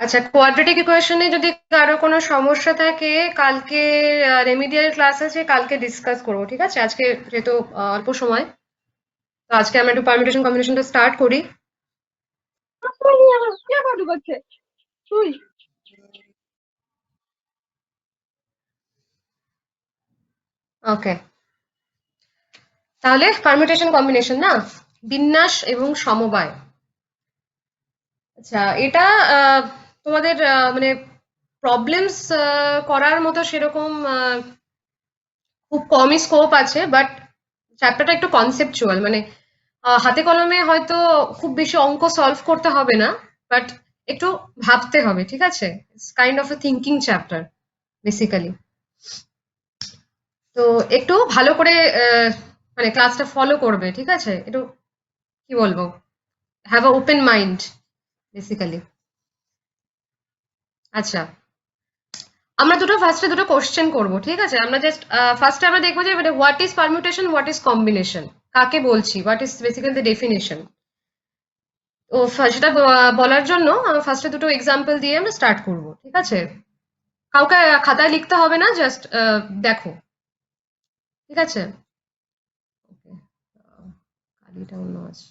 আচ্ছা, কোয়াড্রেটিক ইকুয়েশনে যদি কারো কোনো সমস্যা থাকে, কালকে রেমিডিয়াল ক্লাস আছে, কালকে ডিসকাস করবো, ঠিক আছে? আজকে যেহেতু অল্প সময়, তো আজকে আমরা একটু পারমিউটেশন কম্বিনেশনটা স্টার্ট করি। ওকে, তাহলে পারমিউটেশন কম্বিনেশন না, বিন্যাস এবং সমবায়। আচ্ছা, এটা তোমাদের মানে প্রবলেমস করার মতো সেরকম খুব কমই স্কোপ আছে, বাট চ্যাপ্টারটা একটু কনসেপচুয়াল, মানে হাতে কলমে হয়তো খুব বেশি অঙ্ক সলভ করতে হবে না, বাট একটু ভাবতে হবে, ঠিক আছে? It's kind of A thinking chapter basically. তো একটু ভালো করে মানে ক্লাসটা ফলো করবে, ঠিক আছে? একটু কি বলবো, have a open mind basically. আচ্ছা, আমরা ফার্স্টে দুটো কোশ্চেন করব, ঠিক আছে? আমরা জাস্ট ফার্স্টে আমরা দেখবো যে মানে what is permutation, what is combination, কাকে বলছি, what is basically the definition. ও সেটা বলার জন্য আমরা ফার্স্টে দুটো এক্সাম্পল দিয়ে আমরা স্টার্ট করব, ঠিক আছে? কাউকে খাতায় লিখতে হবে না, জাস্ট দেখো, ঠিক আছে? ওকে, কালিটা অন্য আছে।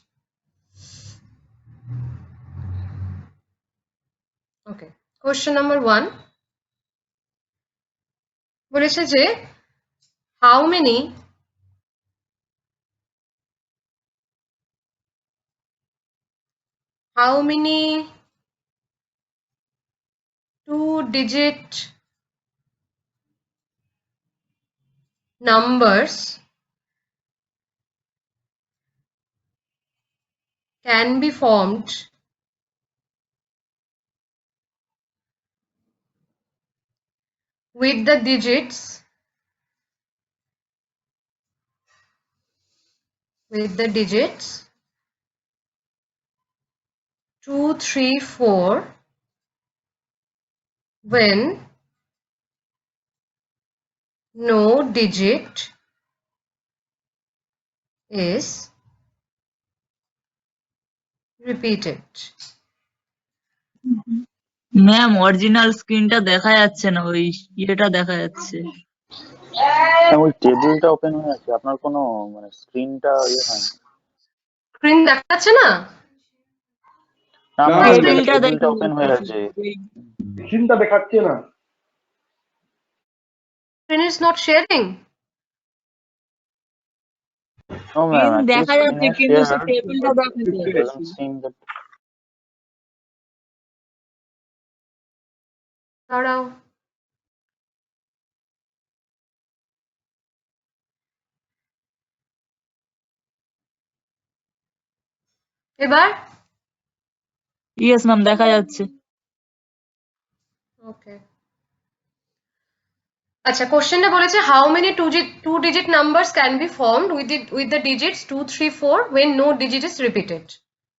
ওকে, কোশ্চেন নাম্বার 1 বলেছে যে how many how many 2-digit numbers can be formed with the digits 2, 3, 4 when no digit is repeated. Ma'am original স্ক্রিনটা দেখা যাচ্ছে না, ওই ইয়েটা দেখা যাচ্ছে। ওই টেবিলটা ওপেন হয়ে আছে, আপনার কোনো মানে স্ক্রিনটা ইয়ে হয় না। স্ক্রিন দেখা যাচ্ছে না? আমার টেবিলটা টেবিলটা ওপেন হয়ে আছে। স্ক্রিনটা দেখাচ্ছে না। Screen is not sharing. ও ম্যাম, দেখা যাচ্ছে কিন্তু সে টেবিলটা দেখা যাচ্ছে। doesn't seem that দাঁড়াও, এবার ইয়েস ম্যাম দেখা যাচ্ছে। ওকে, আচ্ছা, কোশ্চেনটা বলেছে how many two digit numbers can be formed with the digits 2, 3, 4 when no digit is repeated।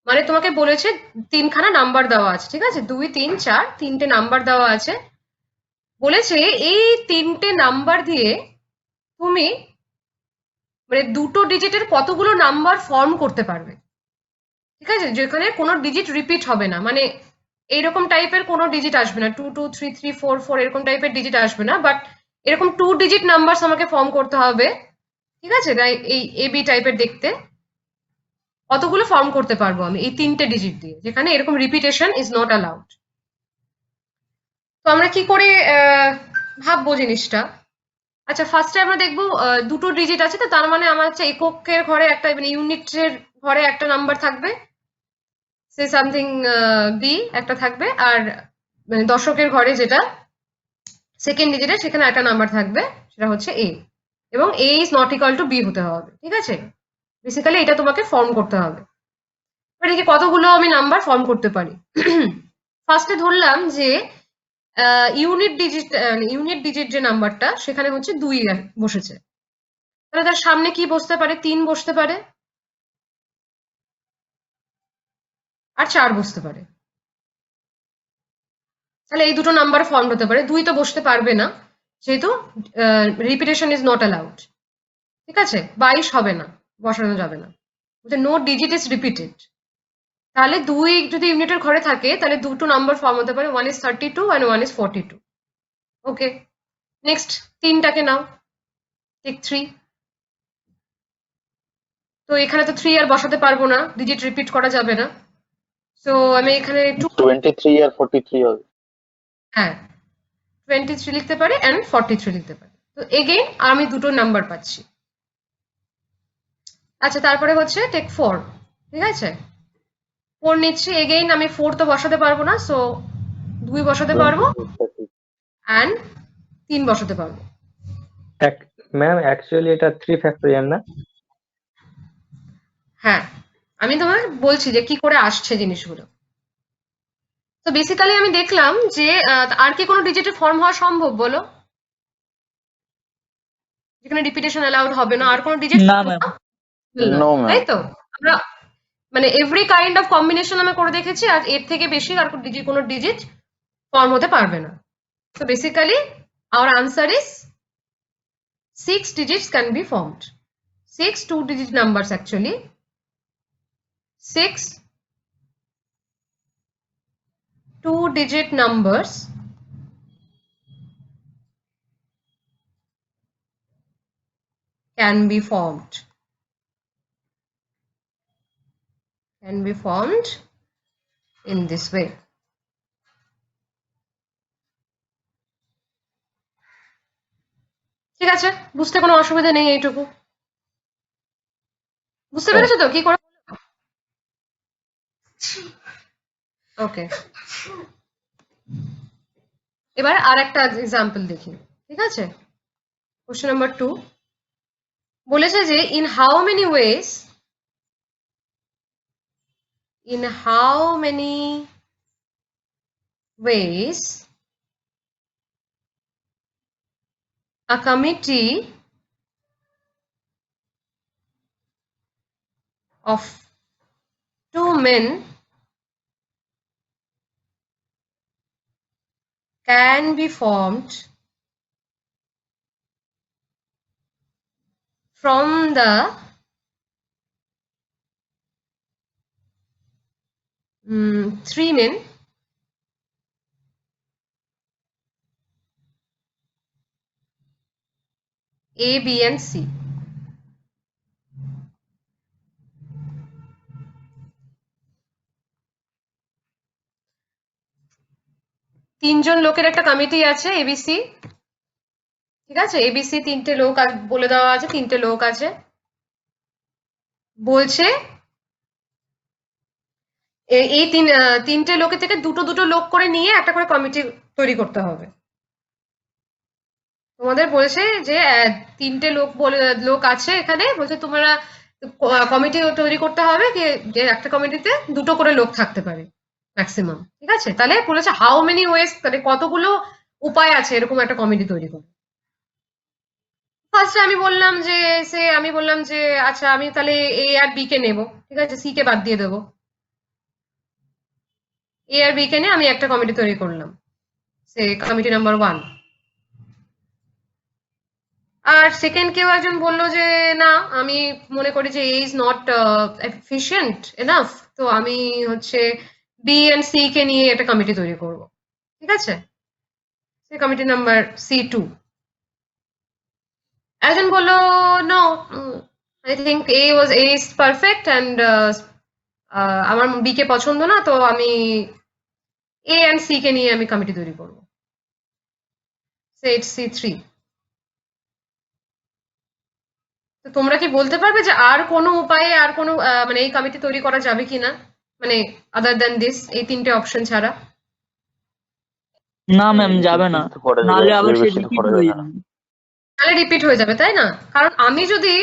মানে তোমাকে বলেছে তিনখানা নাম্বার দেওয়া আছে, ঠিক আছে? 2, 3, 4 তিনটে নাম্বার দেওয়া আছে। বলেছে এই তিনটে নাম্বার দিয়ে তুমি মানে দুটো ডিজিটের কতগুলো নাম্বার ফর্ম করতে পারবে, ঠিক আছে? যেখানে কোনো ডিজিট রিপিট হবে না, মানে এইরকম টাইপের কোনো ডিজিট আসবে না, 2, 2, 3, 3, 4, 4 এরকম টাইপের ডিজিট আসবে না, বাট এরকম 2 ডিজিট নাম্বার আমাকে ফর্ম করতে হবে, ঠিক আছে? তাই এই এবি টাইপের দেখতে কতগুলো ফর্ম করতে পারবো আমি এই তিনটে ডিজিট দিয়ে, যেখানে এরকম রিপিটেশন ইজ নট অ্যালাউড। তো আমরা কি করে ভাববো জিনিসটা? আচ্ছা, ফার্স্টে আমরা দেখবো দুটো ডিজিট আছে, তো তার মানে আমার হচ্ছে এককের ঘরে একটা, মানে ইউনিটের ঘরে একটা নাম্বার থাকবে, সে সামথিং বি একটা থাকবে, আর মানে দশকের ঘরে যেটা সেকেন্ড ডিজিটে সেখানে একটা নাম্বার থাকবে, সেটা হচ্ছে এ, এবং A is not equal to B হতে হবে, ঠিক আছে? বেসিক্যালি এটা তোমাকে ফর্ম করতে হবে। এবার দেখি কতগুলো আমি নাম্বার ফর্ম করতে পারি। ফার্স্টে ধরলাম যে ইউনিট ডিজিট যে নাম্বারটা সেখানে হচ্ছে 2 বসেছে, তাহলে তার সামনে কি বসতে পারে? 3 বসতে পারে, আর 4 বসতে পারে। তাহলে এই দুটো নাম্বার ফর্ম হতে পারে। 2 তো বসতে পারবে না, যেহেতু রিপিটেশন ইজ নট অ্যালাউড, ঠিক আছে? 22 হবে না, বসানো যাবে না, নো ডিজিট ইজ রিপিটেড। তাহলে দুই যদি ইউনিটের ঘরে থাকে তাহলে দুটো নাম্বার ফর্ম হতে পারে, 1 is 32 and 1 is 42. Okay, next তিনটাকে নাও, টেক 3. তো এখানে তো 3 আর বসাতে পারবো না, ডিজিট রিপিট করা যাবে না, সো আমি এখানে 23 আর 43 হবে। হ্যাঁ 23 লিখতে পারি and 43 লিখতে পারি। তো এগেইন আমি দুটো নাম্বার পাচ্ছি। আচ্ছা, তারপরে হচ্ছে টেক 4, ঠিক আছে, 4 নিচ্ছি, এগেইন আমি 4 তো বসাতে পারবো না, সো 2 বসাতে পারবো 26, and 3 বসাতে পারবো। ম্যাম অ্যাকচুয়ালি এটা 3 ফ্যাক্টোরিয়াল না? হ্যাঁ, আমি তোমাকে বলছি যে কি করে আসছে জিনিসগুলো। তো বেসিক্যালি আমি দেখলাম যে আর কি কোনো ডিজিটের ফর্ম হওয়া সম্ভব বলো, যেখানে রিপিটেশন অ্যালাউড হবে না, আর কোনো ডিজিট? না ম্যাম। No, ma'am. তাই তো আমরা মানে এভরি কাইন্ড অফ কম্বিনেশন আমি করে দেখেছি, আর এর থেকে বেশি আর কোনো ডিজিট ফর্ম হতে পারবে না। So basically hour answer is 6 digits can be formed. 6 two-digit numbers actually. 6 two-digit numbers can be formed. Can be formed in this way. ঠিক আছে, বুঝতে কোনো অসুবিধা নেই, এইটুকু বুঝতে পেরেছো তো কি করে? ওকে, এবার আর একটা এক্সাম্পল দেখি, ঠিক আছে। কোশ্চেন নাম্বার 2 বলেছে যে in how many ways a committee of 2 men can be formed from the 3 men A, B and C. তিনজন লোকের একটা কমিটি আছে এবিসি, ঠিক আছে, এবিসি তিনটে লোক বলে দেওয়া আছে, তিনটে লোক আছে, বলছে এই তিনটে লোকের থেকে দুটো লোক করে নিয়ে একটা করে কমিটি তৈরি করতে হবে। তোমাদের বলেছে যে তিনটে লোক আছে এখানে, বলছে তোমরা কমিটি তৈরি করতে হবে, যে একটা কমিটিতে দুটো করে লোক থাকতে পারে ম্যাক্সিমাম, ঠিক আছে। তাহলে বলেছে হাউ মেনি ওয়েজ, তাহলে কতগুলো উপায় আছে এরকম একটা কমিটি তৈরি করে। ফার্স্টে আমি বললাম যে আচ্ছা আমি তাহলে এ আর বি কে নেব, ঠিক আছে, সি কে বাদ দিয়ে দেবো, এ আর বি কে নিয়ে আমি একটা কমিটি তৈরি করলাম, সে কমিটি নাম্বার 1। আর সেকেন্ড কেউ একজন বললো যে না, আমি মনে করি যে এ ইজ নট এফিশিয়েন্ট এনাফ, তো আমি হচ্ছে বি এন্ড সি কে নিয়ে একটা কমিটি তৈরি করব, ঠিক আছে, সে কমিটি নাম্বার C2। একজন বললো no, I think A is perfect and আমার বি কে পছন্দ না, তো আমি এ অ্যান্ড সি কে নিয়ে আমি কমিটি তৈরি করব, সে ইটস C3। তো তোমরা কি বলতে পারবে যে আর কোনো উপায়ে আর কোনো মানে এই কমিটি তৈরি করা যাবে কিনা, মানে আদার দ্যান দিস, এই তিনটে অপশন ছাড়া? না ম্যাম, যাবে না, নাহলে আবার সে রিপিট হয়ে যাবে। তাহলে রিপিট হয়ে যাবে, তাই না? কারণ আমি যদি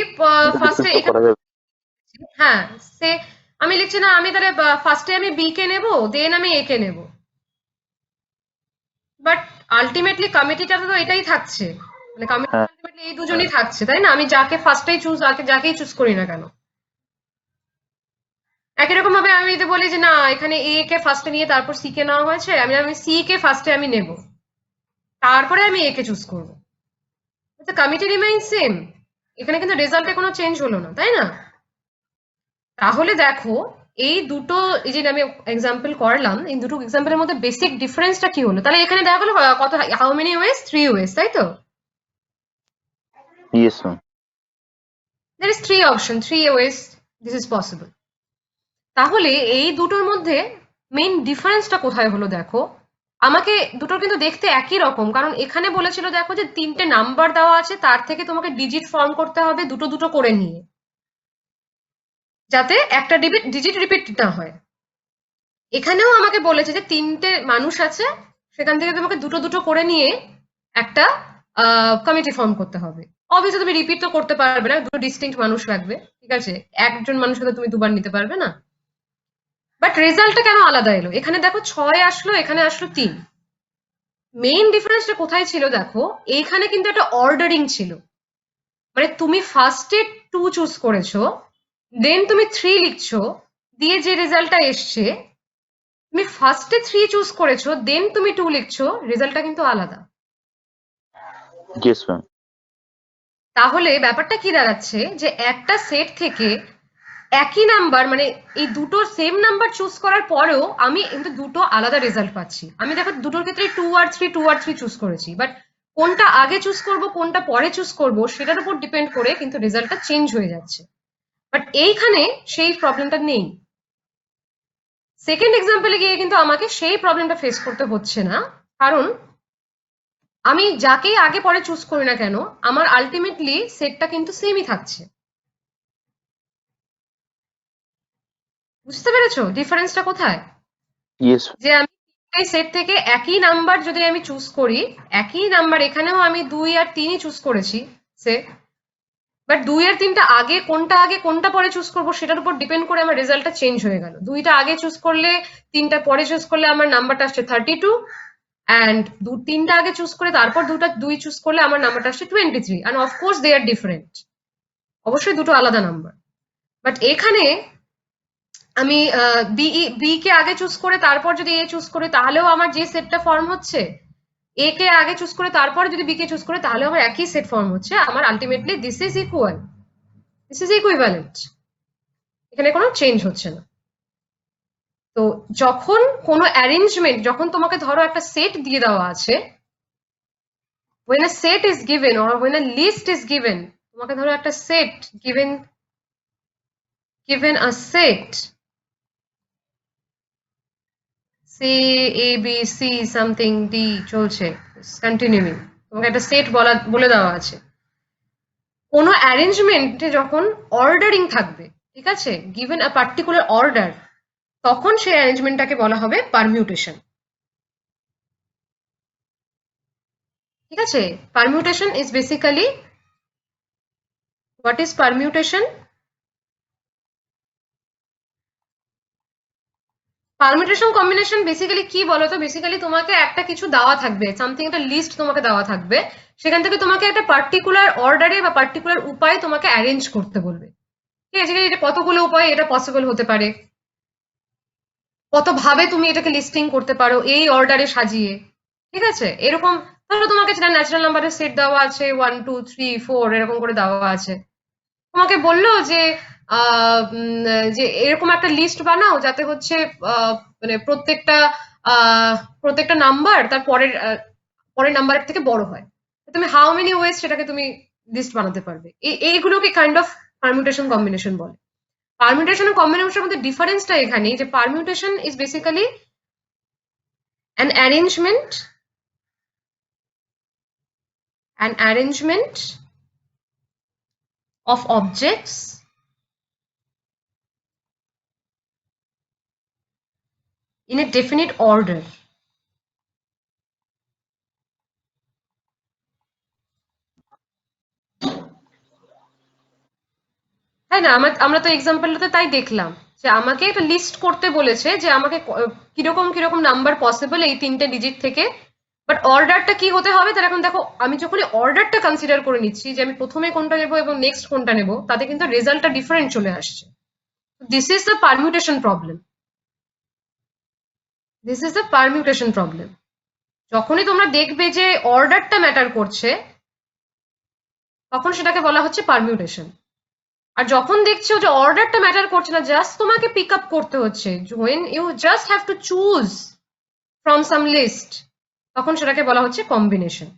ফার্স্টে হ্যাঁ সে আমি লিখছি না, আমি তাহলে ফার্স্টে আমি বি কে নেব, দেন আমি এ কে নেব, বাট আলটিমেটলি কমিটিটা তো এটাই থাকছে, মানে কমিটি আলটিমেটলি এই দুজনই থাকছে, তাই না? আমি যাকে ফার্স্টেই যাকেই চুজ করি না কেন। একই রকম ভাবে আমি যদি বলি যে না, এখানে এ কে ফার্স্টে নিয়ে তারপর সি কে নেওয়া হয়েছে, আমি সি কে ফার্স্টে আমি নেব, তারপরে আমি এ কে চুজ করবো, কমিটি রিমেইন সেম, এখানে কিন্তু রেজাল্টে কোনো চেঞ্জ হলো না, তাই না? তাহলে দেখো এই দুটো এই যে আমি এক্সাম্পল করলাম, এই দুটো এক্সাম্পলের মধ্যে বেসিক ডিফারেন্সটা কি হলো? তাহলে এখানে দেখা গেলো কত, হাউ মেনি ওয়েজ? 3 ওয়েজ, তাই তো? Yes ma'am. there is 3 option, 3 ways this is possible. তাহলে এই দুটোর মধ্যে মেইন ডিফারেন্সটা কোথায় হলো দেখো। আমাকে দুটোর কিন্তু দেখতে একই রকম, কারণ এখানে বলেছিল দেখো যে 3টে নাম্বার দেওয়া আছে, তার থেকে তোমাকে ডিজিট ফর্ম করতে হবে দুটো দুটো করে নিয়ে, যাতে একটা ডিজিট রিপিট না হয়। এখানেও আমাকে বলেছে যে 3টে মানুষ আছে, সেখান থেকে তোমাকে দুটো দুটো করে নিয়ে একটা কমিটি ফর্ম করতে হবে। অবভিয়াসলি তুমি রিপিট তো করতে পারবে না, দুটো ডিস্টিংক্ট মানুষ লাগবে, ঠিক আছে? একজন মানুষকে তো তুমি দুবার নিতে পারবে না। বাট রেজাল্টটা কেন আলাদা এলো? এখানে দেখো 6 আসলো, এখানে আসলো 3। মেইন ডিফারেন্সটা কোথায় ছিল দেখো, এইখানে কিন্তু একটা অর্ডারিং ছিল, মানে তুমি ফার্স্টে 2 চুজ করেছো, দেন তুমি 3 লিখছো, দিয়ে যে রেজাল্টটা এসছে, তুমি ফার্স্টে 3 চুজ করেছো, দেন তুমি 2 লিখছো, রেজাল্টটা কিন্তু আলাদা। Yes ma'am. তাহলে ব্যাপারটা কি দাঁড়াচ্ছে যে একটা সেট থেকে একই নাম্বার, মানে এই দুটো সেম নাম্বার চুজ করার পরেও আমি কিন্তু দুটো আলাদা রেজাল্ট পাচ্ছি। আমি দেখো দুটোর ক্ষেত্রে 2 আর 3 চুজ করেছি, বাট কোনটা আগে চুজ করব কোনটা পরে চুজ করব সেটার উপর ডিপেন্ড করে কিন্তু রেজাল্টটা চেঞ্জ হয়ে যাচ্ছে। বাট এইখানে সেই প্রবলেমটা নেই। সেকেন্ড এক্সাম্পলে গিয়ে কিন্তু আমাকে সেই প্রবলেমটা ফেস করতে হচ্ছে না, কারণ আমি যাকেই আগে পরে চুজ করি না কেন, আমার আলটিমেটলি সেটটা কিন্তু সেমই থাকছে। বুঝতে পেরেছো ডিফারেন্সটা কোথায়? ইয়েস। যে আমি এই সেট থেকে একই নাম্বার যদি আমি চুজ করি, একই নাম্বার এখানেও আমি 2 আর 3ই চুজ করেছি সে, বাট 2 আর 3টা আগে কোনটা পরে চুজ করবো সেটার উপর ডিপেন্ড করে আমার রেজাল্টটা চেঞ্জ হয়ে গেল। 2টা আগে চুজ করলে 3টা পরে চুজ করলে আমার নাম্বারটা আসছে 32, অ্যান্ড 3টা আগে চুজ করে তারপর 2 চুজ করলে আমার নাম্বারটা আসছে 23। And of course they are different, অবশ্যই দুটো আলাদা নাম্বার। বাট এখানে আমি বি কে আগে চুজ করে তারপর যদি এ চুজ করি, তাহলেও আমার যে সেটটা ফর্ম হচ্ছে, এ কে আগে চুজ করে তারপর যদি বি কে চুজ করে, তাহলে আমার একই সেট ফর্ম হচ্ছে। আমার আলটিমেটলি দিস ইজ ইকুইভ্যালেন্ট, এখানে কোনো চেঞ্জ হচ্ছে না। তো যখন কোনো অ্যারেঞ্জমেন্ট, যখন তোমাকে ধরো একটা সেট দিয়ে দেওয়া আছে, when a set is given or when a list is given, তোমাকে ধরো একটা set given a set C A B C something D চলছে, কন্টিনিউইং, তোমাকে একটা সেট বলে দেওয়া আছে। কোনো অ্যারেঞ্জমেন্টে যখন অর্ডারিং থাকবে, ঠিক আছে, গিভেন আ পার্টিকুলার অর্ডার, তখন সেই অ্যারেঞ্জমেন্টটাকে বলা হবে পারমিউটেশন। ঠিক আছে? Permutation is basically, what is permutation? Permutation combination basically কি বলতো? বেসিক্যালি তোমাকে একটা কিছু দেওয়া থাকবে, সামথিং একটা লিস্ট তোমাকে দেওয়া থাকবে, সেখান থেকে তোমাকে একটা পার্টিকুলার অর্ডারে বা পার্টিকুলার উপায়ে তোমাকে অ্যারেঞ্জ করতে বলবে। ঠিক আছে? এটা কতগুলো উপায়ে এটা পসিবল হতে পারে, কতভাবে তুমি এটাকে লিস্টিং করতে পারো এই অর্ডারে সাজিয়ে। ঠিক আছে? এরকম ধরো তোমাকে সেটা ন্যাচারাল নাম্বারের সেট দেওয়া আছে, 1 2 3 4 এরকম করে দেওয়া আছে, তোমাকে বললো যে যে এরকম একটা লিস্ট বানাও যাতে হচ্ছে মানে প্রত্যেকটা নাম্বার তার পরের নাম্বারের থেকে বড় হয়। তুমি হাউ মেনি ওয়েজ সেটাকে তুমি লিস্ট বানাতে পারবে। এইগুলোকে কাইন্ড অফ পারমিউটেশন কম্বিনেশন বলে। পারমিউটেশন ও কম্বিনেশনের মধ্যে ডিফারেন্সটা এখানেই যে permutation is basically an arrangement of objects in a definite order. তাই না? আমরা তো এক্সাম্পলটাতে তাই দেখলাম যে আমাকে একটা লিস্ট করতে বলেছে যে আমাকে কিরকম কিরকম নাম্বার পসিবল এই 3টে ডিজিট থেকে, বাট অর্ডারটা কি হতে হবে? তাহলে এখন দেখো আমি যখন অর্ডারটা কনসিডার করে নিচ্ছি যে আমি প্রথমে কোনটা নেবো এবং নেক্সট কোনটা নেবো, তাতে কিন্তু রেজাল্টটা ডিফারেন্ট চলে আসছে। This is the permutation problem. This is the permutation problem. যখনই তোমরা দেখবে যে অর্ডারটা ম্যাটার করছে, তখন সেটাকে বলা হচ্ছে পারমিউটেশন। আর যখন দেখছো যে অর্ডারটা ম্যাটার করছে না, জাস্ট তোমাকে পিক আপ করতে হচ্ছে, when you just have to choose from some list, তখন সেটাকে বলা হচ্ছে কম্বিনেশন।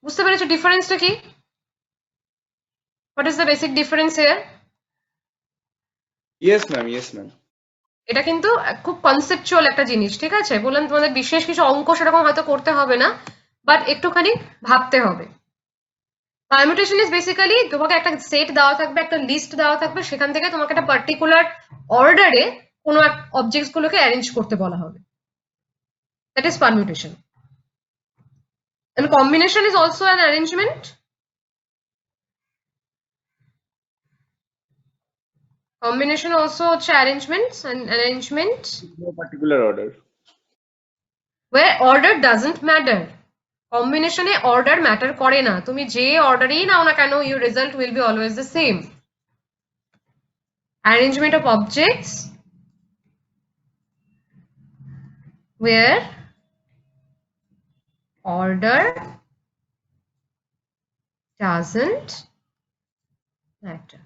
বুঝতে পেরেছো ডিফারেন্সটা কি? What is the basic difference here? Yes, ma'am. Yes, ma'am. এটা কিন্তু খুব কনসেপচুয়াল একটা জিনিস, ঠিক আছে? বললাম তোমাদের বিশেষ কিছু অঙ্ক সেরকম হয়তো করতে হবে না, বাট একটুখানি ভাবতে হবে। পারমিউটেশন ইজ বেসিক্যালি তোমাকে একটা সেট দেওয়া থাকবে, একটা লিস্ট দেওয়া থাকবে, সেখান থেকে তোমাকে একটা পার্টিকুলার অর্ডারে কোনো অবজেক্টস গুলোকে অ্যারেঞ্জ করতে বলা হবে। That is permutation. And combination is also an arrangement. Combination also হচ্ছে arrangements and arrangement No particular order. where order doesn't matter. Combination A order matter করে না, তুমি যে অর্ডারেই নাও না কেন, your result will be always the same. Arrangement of objects where order doesn't matter.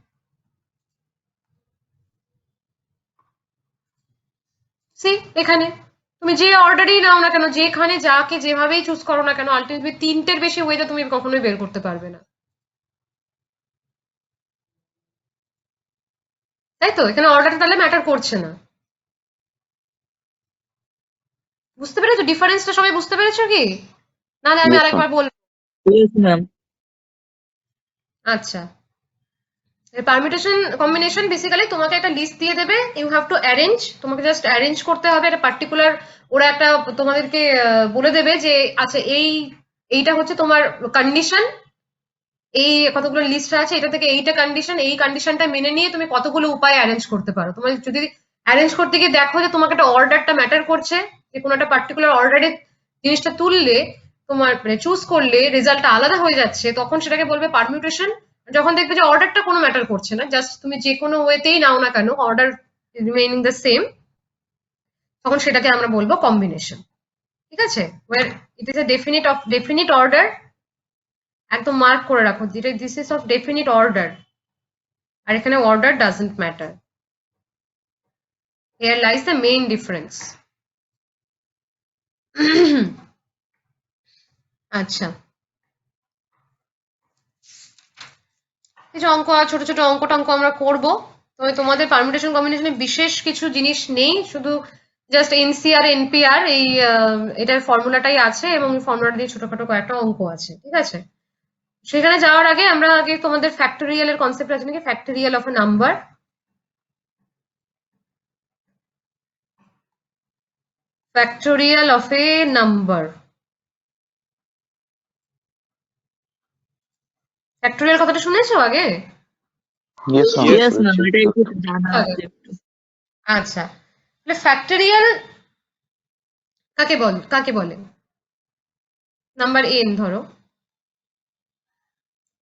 See, এখানে তুমি যে অর্ডারই নাও না কেন, যেখানে যাকে যেভাবেই চুজ করো না কেন, আলটিমেটলি তিনটের বেশি ওয়েতে তুমি কখনোই বের করতে পারবে না, তাই তো? এখানে অর্ডারটা তাহলে ম্যাটার করছে না। বুঝতে পেরেছো ডিফারেন্সটা? সবাই বুঝতে পেরেছো কি? নাহলে আমি Yes, আরেকবার বলবো। Yes, ma'am. আচ্ছা, পারমিউটেশন কম্বিনেশন বেসিক্যালি তোমাকে একটা লিস্ট দিয়ে দেবে, ইউ হ্যাভ টু অ্যারেঞ্জ, তোমাকে জাস্ট অ্যারেঞ্জ করতে হবে একটা পার্টিকুলার, ওরা একটা তোমাদেরকে বলে দেবে যে আচ্ছা এইটা হচ্ছে তোমার কন্ডিশন, এই কতগুলো লিস্ট আছে, এটা থেকে এইটা কন্ডিশন, এই কন্ডিশনটা মেনে নিয়ে তুমি কতগুলো উপায় অ্যারেঞ্জ করতে পারো। তোমার যদি অ্যারেঞ্জ করতে গিয়ে দেখো যে তোমাকে একটা অর্ডারটা ম্যাটার করছে, যে কোনো একটা পার্টিকুলার অর্ডারে জিনিসটা তুললে তোমার মানে চুজ করলে রেজাল্টটা আলাদা হয়ে যাচ্ছে, তখন সেটাকে বলবে পারমিউটেশন। যখন দেখবে যে অর্ডারটা কোনো ম্যাটার করছে না, জাস্ট তুমি যে কোনো ওয়েতেই নাও না কেন, অর্ডার রিমেইনিং দ্য সেম, তখন সেটাকে আমরা বলবো কম্বিনেশন। ঠিক আছে? where it is a definite order, একদম মার্ক করে রাখো, যেটা this is of definite order, আর এখানে order doesn't matter. Here lies the main difference. আচ্ছা, এই যে অঙ্ক, ছোট ছোট অঙ্ক টঙ্ক আমরা করবো, তবে তোমাদের পারমিউটেশন কম্বিনেশনে বিশেষ কিছু জিনিস নেই, শুধু জাস্ট এনসিআর এনপিআর এই এটার ফর্মুলাটাই আছে, এবং ফর্মুলাটা দিয়ে ছোটখাটো কয়েকটা অঙ্ক আছে। ঠিক আছে? সেখানে যাওয়ার আগে আমরা আগে তোমাদের ফ্যাক্টোরিয়াল এর কনসেপ্ট আছে নাকি? Factorial of A number. Factorial of A number, factorial কথাটা শুনেছো আগে? Yes, ma'am. Yes, ma'am. এটা একটু জানা আছে একটু। আচ্ছা, তাহলে ফ্যাক্টোরিয়াল কাকে বলে? নাম্বার n ধরো,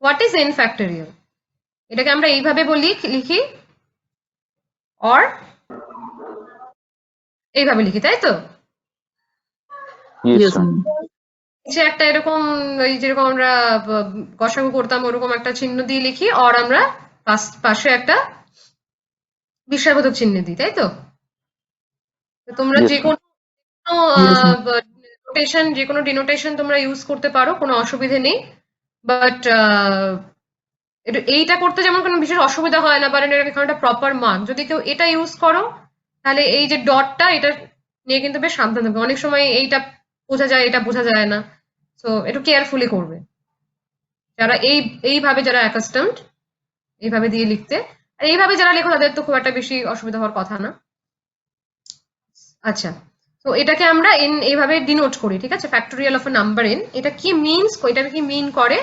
হোয়াট ইজ n ফ্যাক্টোরিয়াল? এটাকে আমরা এইভাবে বলি, লিখি, অর এইভাবে লিখি, তাই তো? Yes, Yes, ma'am. ma'am. নিচে একটা এরকম, ওই যেরকম আমরা গসাগু করতাম ওরকম একটা চিহ্ন দিয়ে লিখি, অর আমরা পাশে একটা বিস্ময়বোধক চিহ্ন দিই, তাই তো? তো তোমরা Yes, যে ma'am. কোনো Yes, ma'am. নোটেশন, যে কোনো ডিনোটেশন তোমরা ইউজ করতে পারো, কোনো অসুবিধে নেই, বাট এইটা করতে যেমন কোনো বিশেষ অসুবিধা হয় না, বা এখানে একটা প্রপার মার্ক, যদি কেউ এটা ইউজ করো তাহলে এই যে ডটটা, এটা নিয়ে কিন্তু বেশ সাবধান থাকবে, অনেক সময় এইটা বোঝা যায়, এটা বোঝা যায় না, তো একটু কেয়ারফুলি করবে যারা এইভাবে যারা অ্যাকাস্টমড এইভাবে দিয়ে লিখতে। আর এইভাবে যারা লেখো তাদের তো খুব একটা বেশি অসুবিধা হওয়ার কথা না। আচ্ছা, তো এটাকে আমরা এইভাবে ডিনোট করি, ঠিক আছে? Factorial of A number n, এটা কি মিনস, এটাকে কি মিন করে?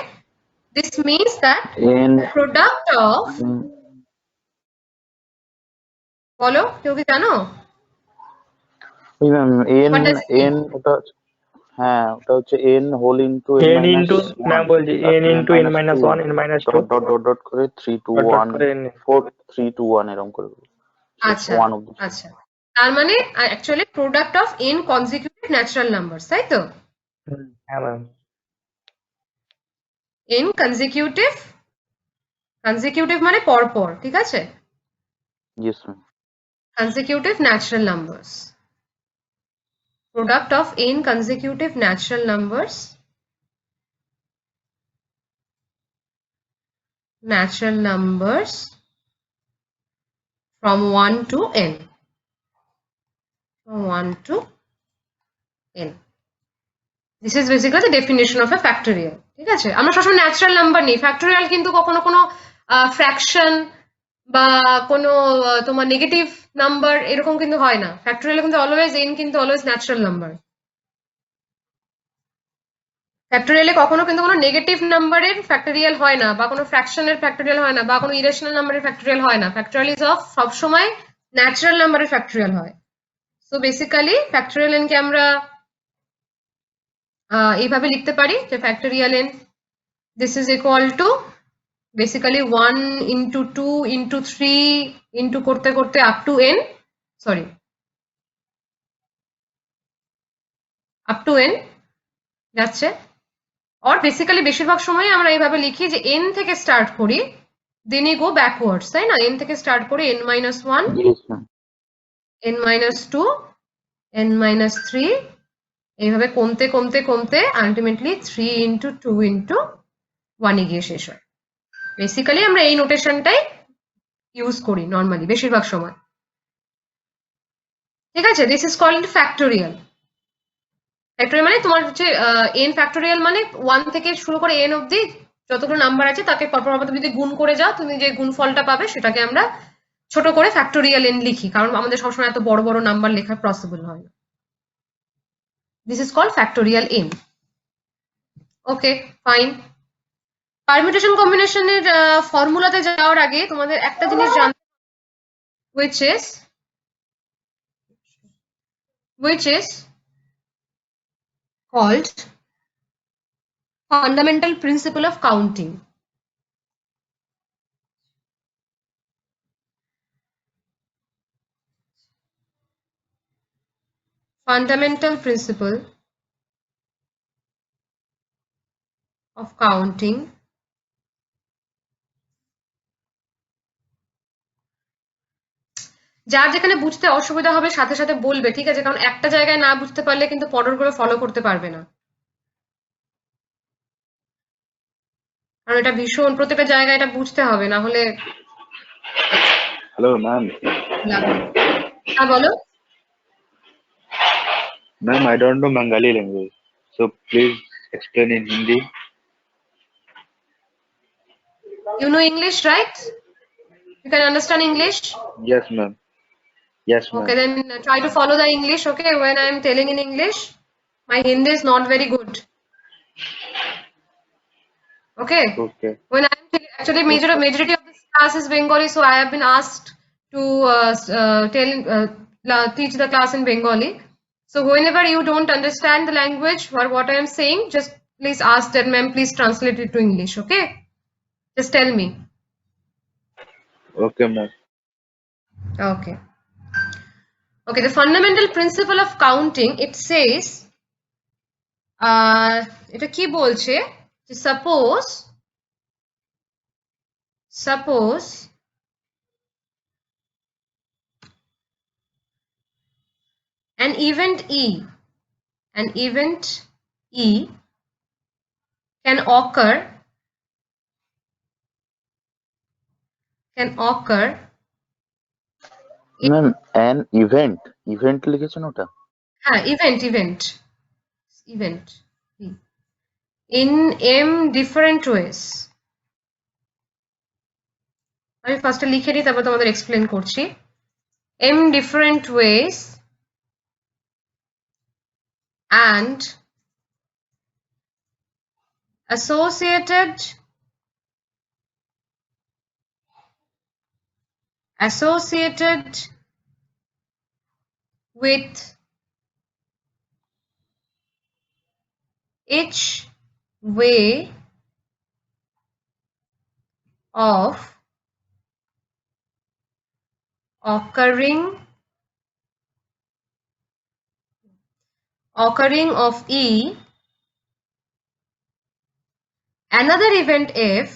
This means that N, product of, বলো, কেউ কি জানো? ওই ma'am What does it mean? n ওটা, হ্যাঁ ওটা হচ্ছে n whole into n n into ma'am বলছি n into n minus 1 n minus 2 dot dot dot dot করে 3 2 ডট ডট 1 করে n 4 3 2 1 এরকম করে আচ্ছা 1 অবধি। আচ্ছা, তার মানে actually product of n consecutive natural numbers, তাই তো? হ্যাঁ ম্যাম। in consecutive মানে পরপর, ঠিক আছে? Yes, ma'am. Consecutive natural numbers. Product of n consecutive natural numbers. Natural numbers from 1 to n. From 1 to n. This is basically the definition of a factorial. ঠিক আছে? আমরা সবসময় ন্যাচারাল নাম্বার নিই। Factorial কিন্তু কখনো কোনো ফ্র্যাকশন বা কোনো তোমার নেগেটিভ নাম্বার এরকম কিন্তু হয় না। ফ্যাক্টোরিয়াল কিন্তু অলওয়েজ n কিন্তু অলওয়েজ ন্যাচারাল নাম্বার। ফ্যাক্টোরিয়ালে কখনো কিন্তু কোনো নেগেটিভ নাম্বারের ফ্যাক্টোরিয়াল হয় না, বা কোনো ফ্র্যাকশনের ফ্যাক্টোরিয়াল হয় না, বা কোনো ইরেশনাল নাম্বারের ফ্যাক্টোরিয়াল হয় না। ফ্যাক্টোরিয়াল ইজ অফ সবসময় ন্যাচারাল নাম্বারের ফ্যাক্টোরিয়াল হয়। সো বেসিক্যালি ফ্যাক্টোরিয়াল এনকে আমরা এইভাবে লিখতে পারি যে factorial N this is equal two basically 1 into 2 into 3 into করতে করতে up to n, sorry up to n যাচ্ছে। আর বেসিক্যালি বেশিরভাগ সময় আমরা এইভাবে লিখি যে n থেকে স্টার্ট করি, দেন ই গো ব্যাকওয়ার্ডস, তাই না? n থেকে স্টার্ট করি n minus 1, Yes, ma'am. n minus 2, n minus 3, এইভাবে কমতে কমতে কমতে আলটিমেটলি 3 ইন্টু 2 ইন্টু 1 এ গিয়ে শেষ হয়। বেসিক্যালি আমরা এই নোটেশনটাই ইউজ করি নর্মালি বেশিরভাগ সময়, ঠিক আছে? This is called factorial. Factorial মানে তোমার হচ্ছে n ফ্যাক্টোরিয়াল মানে 1 থেকে শুরু করে n অবধি যতগুলো নাম্বার আছে তাকে পরপর যদি গুণ করে যাও, তুমি যে গুণফলটা পাবে সেটাকে আমরা ছোট করে ফ্যাক্টোরিয়াল n লিখি, কারণ আমাদের সবসময় এত বড় বড় নাম্বার লেখা পসিবল হয় না। This is called factorial n। Okay, fine. Permutation কম্বিনেশনের ফর্মুলাতে যাওয়ার আগে তোমাদের একটা জিনিস জানতে, which is called fundamental principle of counting. Fundamental principle of counting যার যেখানে বুঝতে অসুবিধা হবে সাথে সাথে বলবে, ঠিক আছে? কারণ একটা জায়গায় না বুঝতে পারলে কিন্তু পরেরগুলো ফলো করতে পারবে না, কারণ এটা ভীষণ প্রত্যেকটা জায়গায় এটা বুঝতে হবে, না হলে Hello, ma'am. লাগবে। হ্যাঁ বলো। Ma'am, I don't know Bengali language, so please explain in Hindi. You know English, right? You can understand English? Yes, ma'am. Yes, ma'am. Okay, then try to follow the English, okay? When I'm telling in English, my Hindi is not very good. Okay? Okay. When I'm actually majority of this class is Bengali, so I have been asked to teach the class in Bengali. So whenever you don't understand the language or what I am saying, just please ask that, ma'am, please translate it to English, okay? Just tell me. Okay, ma'am. Okay. Okay, the fundamental principle of counting, it says, এটা কি বলছে? Suppose an event E can occur Ma'am, an event লিখেছেন ওটা? হ্যাঁ, event in m different ways. আমি ফার্স্টে লিখে নিই, তারপর তোমাদের এক্সপ্লেন করছি। m different ways and associated with each way of occurring of E another event if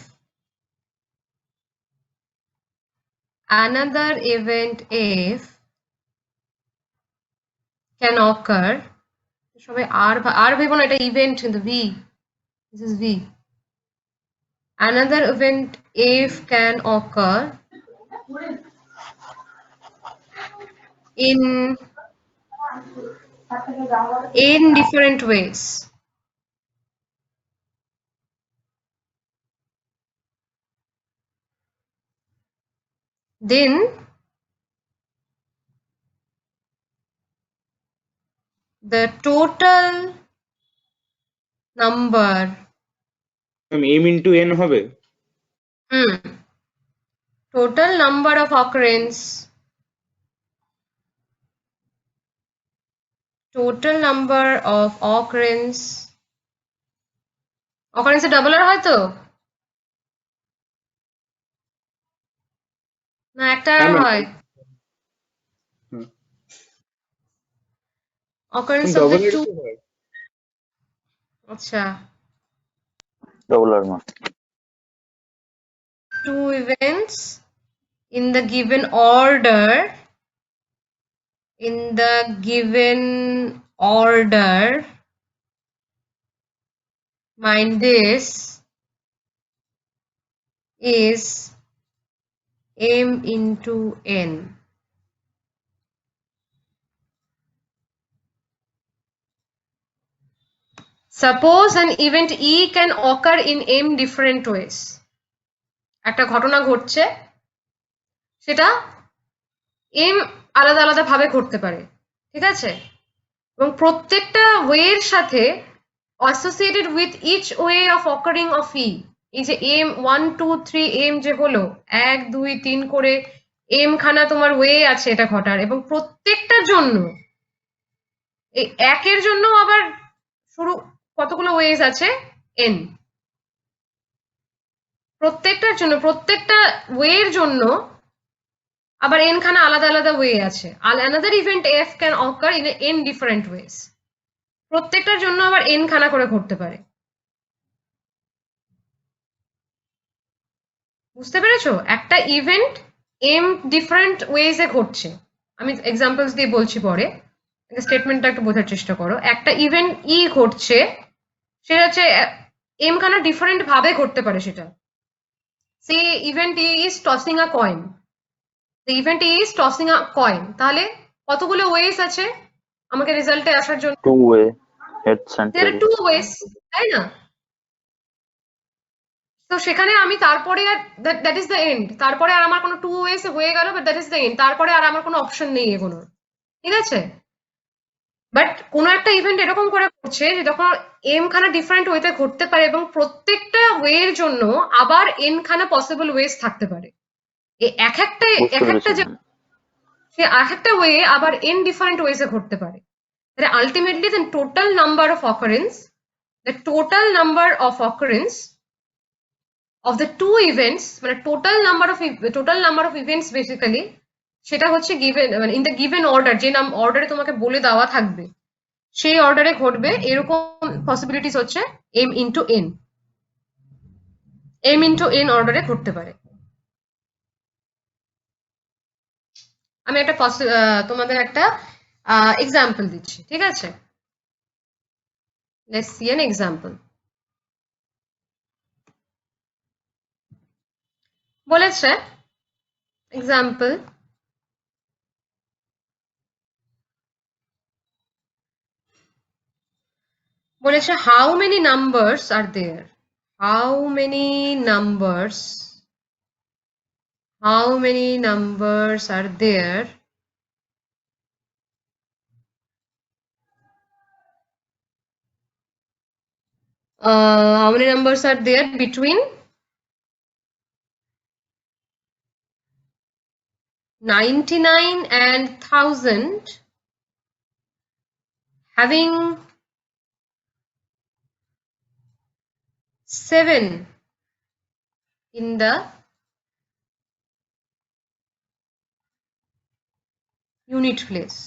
can occur, সবাই আর ভেবো না, এটা ইভেন্ট কিন্তু V, this is v. Another event if can occur in different ways. Then the total number m into n হবে total number of occurrence occurrence double আর হয় তো না একটা আর হয় occurrence of the two আচ্ছা ডবল আর মা two events in the given order, mind this, is m into n. Suppose an event E can occur in m different ways. একটা ঘটনা ঘটছে, সেটা m আলাদা আলাদা ভাবে ঘটতে পারে, ঠিক আছে, এবং প্রত্যেকটা ওয়ের সাথে associated with each way of occurring of E, এই যে m 1 2 3 m যে হলো 1 2 3 করে m খানা তোমার ওয়ে আছে এটা ঘটার, এবং প্রত্যেকটার জন্য এই একের জন্য আবার শুরু কতগুলো ওয়েজ আছে n, প্রত্যেকটার জন্য প্রত্যেকটা ওয়ের জন্য আবার n খানা আলাদা আলাদা ওয়ে আছে, another event f can occur in n different ways, প্রত্যেকটার জন্য আবার n খানা করে ঘটতে পারে। বুঝতে পেরেছো? একটা ইভেন্ট m ডিফারেন্ট ওয়েজে ঘটছে, আমি এক্সাম্পলস দিয়ে বলছি পরে, স্টেটমেন্টটা একটু বোঝার চেষ্টা করো। একটা ইভেন্ট ই ঘটছে, সেটা হচ্ছে m খানা ডিফারেন্ট ভাবে ঘটতে পারে সেটা। Say event E is tossing a coin, the event is tossing a coin, তাহলে কতগুলো ওয়েস আছে আমাকে রেজাল্টে আসার জন্য? Two way heads and there are two ways, তাই না? তো সেখানে আমি তারপরে আর that is the end, তারপরে আর আমার কোনো টু ওয়েস হয়ে গেল, but that is the end, তারপরে আর আমার কোনো অপশন নেই এগোনোর, ঠিক আছে? বাট কোনো একটা ইভেন্ট এরকম করে করছে যে যখন m খানা ডিফারেন্ট ওয়েতে ঘটতে পারে এবং প্রত্যেকটা ওয়ের জন্য আবার n খানা পসিবল ওয়েস থাকতে পারে, এক একটা ওয়ে আবার n ডিফারেন্ট ওয়েজে ঘটতে পারে, তাহলে ultimately the total number of occurrence of the two events, মানে total number of events basically সেটা হচ্ছে given, মানে in the given order, যে অর্ডারে তোমাকে বলে দেওয়া থাকবে সেই অর্ডারে ঘটবে, এরকম পসিবিলিটিস হচ্ছে m into n অর্ডারে ঘটতে পারে। আমি একটা তোমাদের একটা এক্সাম্পল দিচ্ছি, ঠিক আছে? Let's see an example. বলেছে এক্সাম্পল, বলেছে how many numbers are there, how many numbers are there how many numbers are there between 99 and 1000 having 7 in the unit place?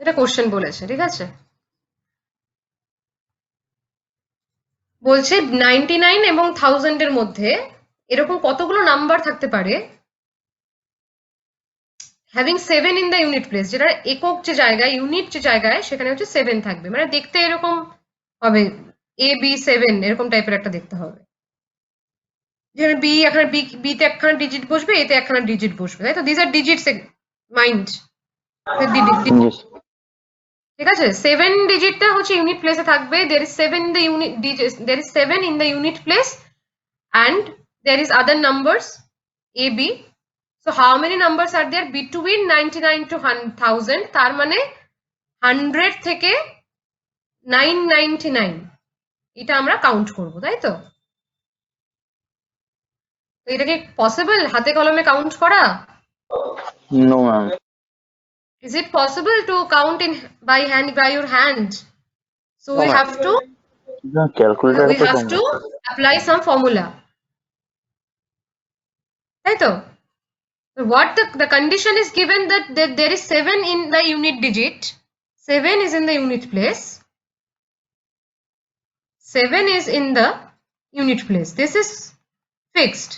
এটা কোশ্চেন বলেছে, ঠিক আছে? বলছে 99 এবং 1000 এর মধ্যে এরকম কতগুলো নাম্বার থাকতে পারে having 7 in the unit place, যেটা একক যে জায়গায়, ইউনিট যে জায়গায়, সেখানে হচ্ছে 7 থাকবে, মানে দেখতে এরকম হবে, AB7 এরকম টাইপের একটা দেখতে হবে, যেখানে বি এখানে বিতে একখানা ডিজিট বসবে, এতে একখানা ডিজিট বসবে, তাই তো? This are digits mind, Yes. ঠিক আছে? 7 ডিজিটটা হচ্ছে ইউনিট প্লেসে থাকবে, there is 7 in the unit digits, there is 7 in the unit place and there is other numbers AB. So how many numbers are there between 99 to 1000? তার মানে 100 থেকে 999 এটা আমরা কাউন্ট করব, তাই তো? তো এটা কি পসিবল হাতে কলমে কাউন্ট করা? No, ma'am. Is it possible to count in by your hand? So we have to calculator apply some formula, তাই তো? What the condition is given that there is 7 in the unit digit, 7 is in the unit place, 7 is in the unit place, this is fixed.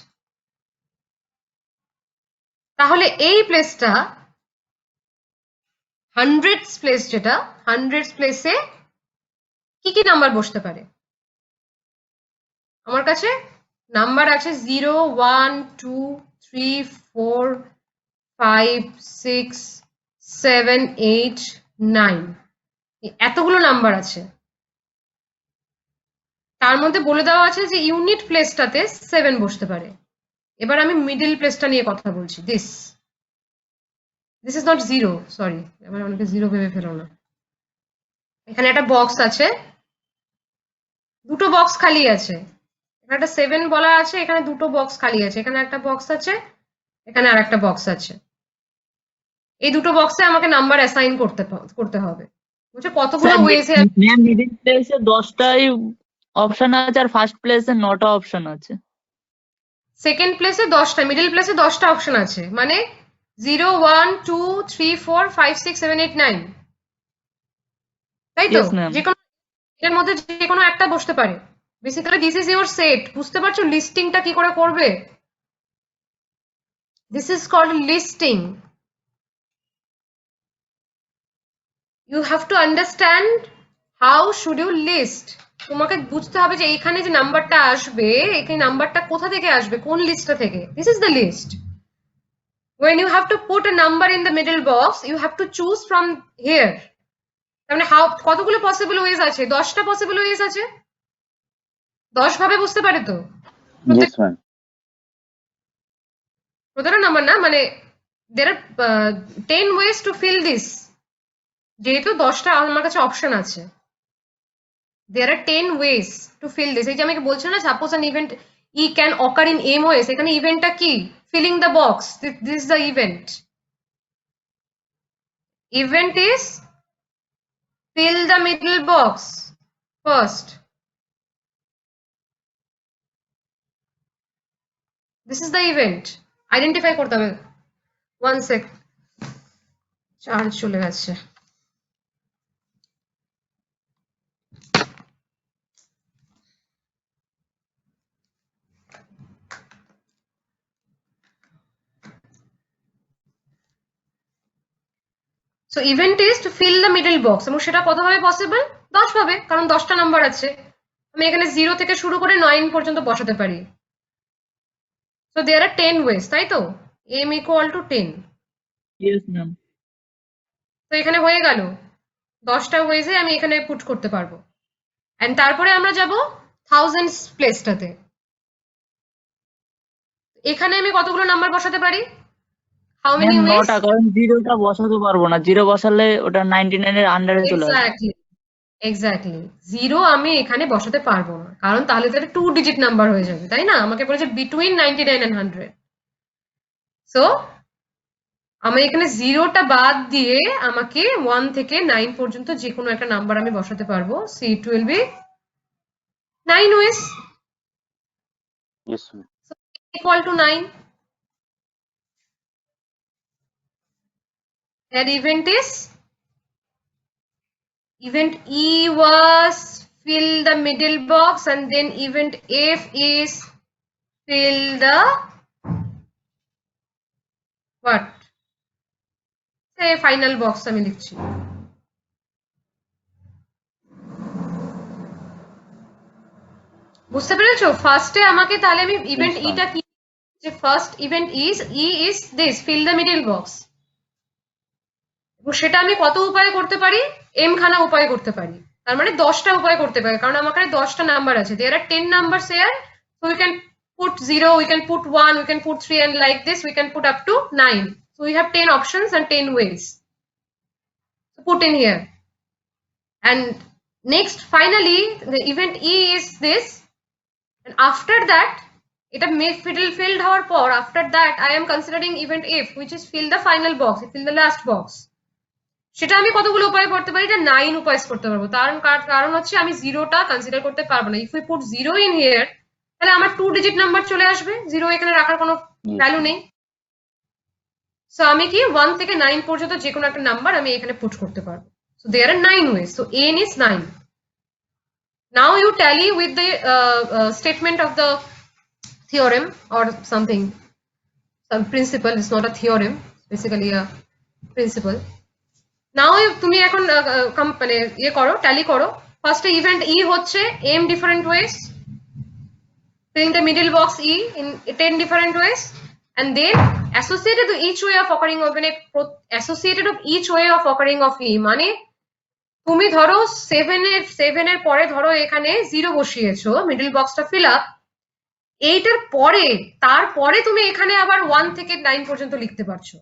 তাহলে এই প্লেসটা hundreds place, যেটা hundreds place-এ কি কি number বসতে পারে? আমার কাছে নাম্বার আছে 0 1 2 3 4 5 6 7 8 9, এতগুলো নাম্বার আছে, তার মধ্যে বলে দেওয়া আছে যে ইউনিট প্লেসটাতে 7 বসতে পারে। এবার আমি মিডল প্লেসটা নিয়ে কথা বলছি, দিস ইজ নট 0, সরি, এবার অনেকে 0 ভেবে ফেলো না। এখানে একটা বক্স আছে, দুটো বক্স খালি আছে, এখানে একটা 7 বলা আছে, এখানে দুটো বক্স খালি আছে, এখানে একটা বক্স আছে, এখানে আর একটা বক্স আছে, এই দুটো বক্সে আমাকে নাম্বার অ্যাসাইন করতে হবে। বুঝছো কতগুলো ওয়েজে? ম্যাম মিডিল প্লেসে 10টাই অপশন আছে আর ফার্স্ট প্লেসে 9টা অপশন আছে। সেকেন্ড প্লেসে 10টা, মিডল প্লেসে 10টা অপশন আছে, মানে 0 1 2 3 4 5 6 7 8 9, তাই তো? Yes, ma'am. যে কোনো এর মধ্যে যে কোনো একটা বসতে পারে। Basically this is your set. বুঝতে পারছো লিস্টিংটা কি করে করবে? This is called listing. You have to understand how should you list. তোমাকে বুঝতে হবে যে এখানে যে নাম্বারটা আসবে, এই নাম্বারটা কোথা থেকে আসবে, কোন লিস্টটা থেকে। This is the list. When you have to put a number in the middle box, you have to choose from here. তার মানে কতগুলো পসিবল ওয়েজ আছে? 10টা পসিবল ওয়েজ আছে। 10 ভাবে বুঝতে পারে তো? Yes, ma'am. প্রতিটা নাম্বার না, মানে there are 10 ways to fill this. যেহেতু 10টা আমার কাছে অপশন আছে, there are 10 ways to fill this. এই যে আমাকে বলছিল না, suppose an event E can occur in MOS, এখানে ইভেন্টটা কি? filling the box. This is the event. Event is fill the middle box first. This is the event. Identify করতে হবে। 1 sec, চার্জ চলে গেছে। So event is to fill the middle box, এবং সেটা কতভাবে পসিবল? 10 ভাবে, কারণ 10টা নাম্বার আছে। আমি এখানে 0 থেকে শুরু করে 9 পর্যন্ত বসাতে পারি। So there are 10 ways, তাই তো? m equal to 10. Yes, ma'am. তো এখানে হয়ে গেল 10টা ওয়েজে আমি এখানে পুট করতে পারবো। এন্ড তারপরে আমরা যাব থাউজেন্ডস প্লেসটাতে। এখানে আমি কতগুলো নাম্বার বসাতে পারি? How many ma'am ways? 9টা, কারণ 0টা বসাতে পারবো না, 0 বসালে ওটা 99 এর আন্ডারে চলে আসবে। এক্স্যাক্টলি 0 আমি এখানে বসাতে পারবো না, কারণ তাহলে তো এটা 2 ডিজিট নাম্বার হয়ে যাবে, তাই না? আমাকে বলেছে বিটুইন 99 and 100। সো আমি এখানে 0টা বাদ দিয়ে আমাকে 1 থেকে 9 পর্যন্ত যে কোনো একটা নাম্বার আমি বসাতে পারবো। So it will be 9 ways Yes, ma'am. equal to 9. And event is, event E was fill the middle box, and then event F is fill the what? Say final box আমি লিখছি। বুঝতে পেরেছো? ফার্স্টে আমাকে তাহলে আমি ইভেন্ট Yes, ma'am. ইটা কি, যে first event is this fill the middle box, এবং সেটা আমি কত উপায়ে করতে পারি? m খানা উপায়ে করতে পারি, তার মানে 10টা উপায়ে করতে পারি, কারণ আমার কাছে 10টা নাম্বার আছে। there are 10 numbers here, so we can put 0, we can put 1, we can put 3, and like this we can put up to 9. So we have 10 options and 10 ways to put in here. And next, finally, the event E is this, and after that, এটা filled হওয়ার পর, after that I am considering event F, which is fill the final box, fill the last box. সেটা আমি কতগুলো উপায় করতে পারি? এটা 9 উপায় করতে পারবো। কারণ হচ্ছে আমি 0টা কনসিডার করতে পারবো না। if we put 0 in here, তাহলে আমার 2 ডিজিট নাম্বার চলে আসবে, 0 এখানে রাখার কোনো ভ্যালু নেই। সো আমি কি 1 থেকে 9 পর্যন্ত যে কোনো একটা নাম্বার আমি এখানে পুট করতে পারবো। So there are 9 ways. So n is 9. Now you tally with the statement of the theorem or something, some principle. It's not a theorem, basically a principle. Now তুমি এখন মানে ইয়ে করো, ট্যালি করো। ফার্স্ট ইভেন্ট ই হচ্ছে m different ways, filling the middle box E in 10 different ways, and then associated with each way of occurring of associated of each way of occurring of E, মানে তুমি ধরো 7 এর পরে ধরো এখানে 0 বসিয়েছো, middle বক্সটা fill up, এইটার পরে তারপরে তুমি এখানে আবার 1 থেকে 9 পর্যন্ত লিখতে পারছো।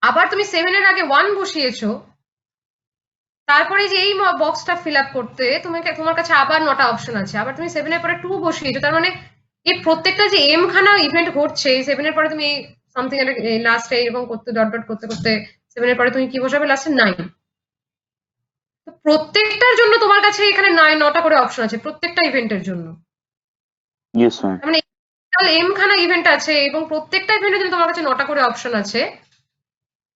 আবার তুমি 7 এর আগে 1 বসিয়েছো, তারপরে যে এই বক্সটা ফিল আপ করতে তোমার কাছে আবার 9টা অপশন আছে। আবার তুমি 7 এর পরে 2 বসিয়েছো, তার মানে এই প্রত্যেকটা যে m খানা ইভেন্ট ঘটছে, 7 এর পরে তুমি সামথিং লাস্টে এরকম করতে ডট ডট করতে করতে 7 এর পরে তুমি কি বসাবে? লাস্টে 9। তো প্রত্যেকটার জন্য তোমার কাছে এখানে 9টা করে অপশন আছে প্রত্যেকটা ইভেন্টের জন্য। Yes, ma'am. মানে m খানা ইভেন্ট আছে এবং প্রত্যেকটা ইভেন্টের জন্য তোমার কাছে 9টা করে অপশন আছে,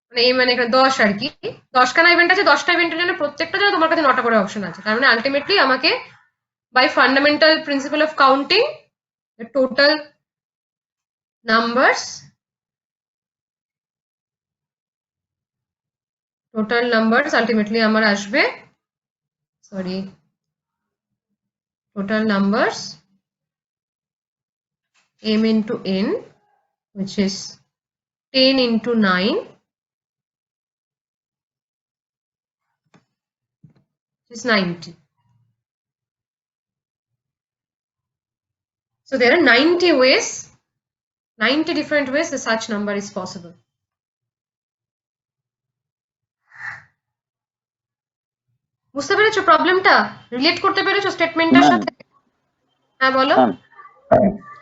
মানে এই মানে এখানে 10 আর কি, 10 খানা ইভেন্ট আছে, 10টা ইভেন্টের জন্য প্রত্যেকটা জন্য তোমার কাছে 9টা করে অপশন আছে। তার মানে আলটিমেটলি আমাকে by fundamental principle of counting the total numbers ultimately আমার আসবে, sorry, total numbers m into n, which is 10 into 9, which is 90. So there are 90 ways, 90 different ways that such number is possible. বুঝতে পেরেছো প্রবলেমটা? Relate করতে পেরেছো স্টেটমেন্টটার Ma'am. সাথে? হ্যাঁ বলো। Ma'am,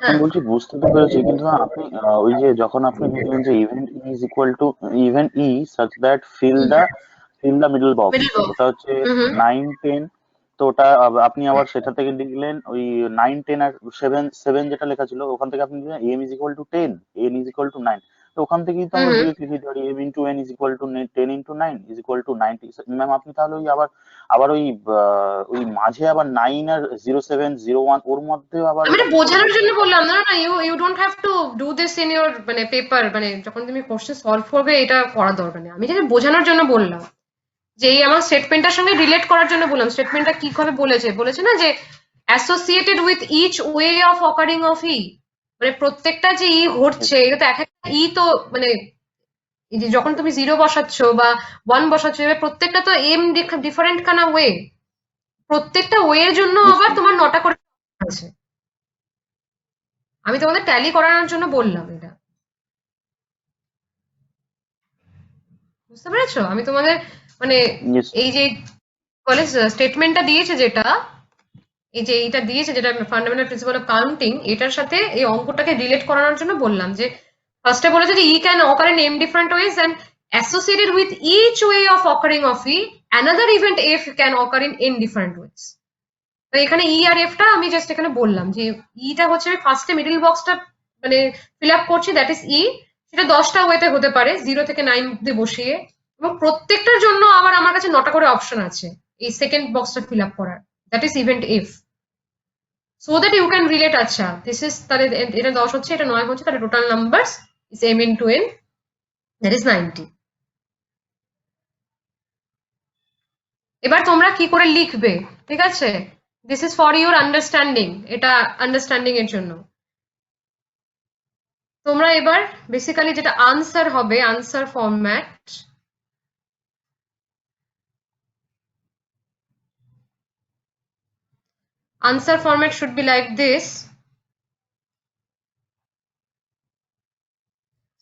আমি বলছি বুঝতে তো পেরেছি, কিন্তু আপনি ওই যে যখন আপনি বললেন যে event is equal to event E such that fill the middle box, Middle box. ওটা হচ্ছে 9 10, তো ওটা আপনি আবার সেটা থেকে লিখলেন ওই 9 10 আর 7 যেটা লেখা ছিল ওখান থেকে আপনি লিখলেন m is equal two 10, n is equal two 9, তো ওখান থেকেই তো আমরা ডিরেক্ট লিখে পারি m into n is equal two 10 into 9 is equal two 90। Ma'am আপনি তাহলে ওই আবার ওই মাঝে আবার 9 আর 07 01 ওর মধ্যে আবার আমি এটা বোঝানোর জন্য বললাম, না না, you don't have to do this in your মানে পেপার, মানে যখন তুমি কোশ্চেন সলভ করবে এটা করার দরকার নেই। আমি যেটা বোঝানোর জন্য বললাম, যে এই আমার স্টেটমেন্টটার সঙ্গে রিলেট করার জন্য বললাম। স্টেটমেন্টটা কি ভাবে বলেছে না যে associated with each way of occurring of E, মানে প্রত্যেকটা যে ই ঘটছে এটা তো এক একটা ই, তো মানে যখন তুমি 0 বসাচ্ছ বা 1 বসাচ্ছ, এবার প্রত্যেকটা তো এম ডিফারেন্ট খানা ওয়ে, প্রত্যেকটা ওয়ের জন্য আবার তোমার 9টা করে আছে। আমি তোমাদের ট্যালি করানোর জন্য বললাম এটা, বুঝতে পেরেছো? আমি তোমাদের মানে Yes. এই যে বলে স্টেটমেন্টটা দিয়েছে, যেটা এই যে এইটা দিয়েছে, যেটা ফান্ডামেন্টাল প্রিন্সিপাল অফ কাউন্টিং, এটার সাথে এই অঙ্কটাকে রিলেট করানোর জন্য বললাম। যে ফার্স্টে বলেছে যে E can occur in m different ways and associated with each way of occurring of e another event f can occur in n different ways. তো এখানে ই আর এফ টা আমি জাস্ট এখানে বললাম যে ইটা হচ্ছে আমি ফার্স্টে মিডল বক্সটা মানে ফিল আপ করছি, দ্যাট ইজ ই, সেটা 10টা ওয়েতে হতে পারে 0 থেকে 9 অব্দি বসিয়ে, এবং প্রত্যেকটার জন্য আবার আমার কাছে 9টা করে অপশন আছে এই সেকেন্ড বক্সটা ফিল আপ করার, that is event if, so that you can relate. আচ্ছা দিস ইজ, তাহলে এটা 10 হচ্ছে, এটা 9 হচ্ছে, তাহলে total numbers is m into n, that is 90। এবার তোমরা কি করে লিখবে, ঠিক আছে, this is for your understanding, এটা আন্ডারস্ট্যান্ডিং এর জন্য। তোমরা এবার বেসিক্যালি যেটা আনসার হবে, answer format, answer format should be like this.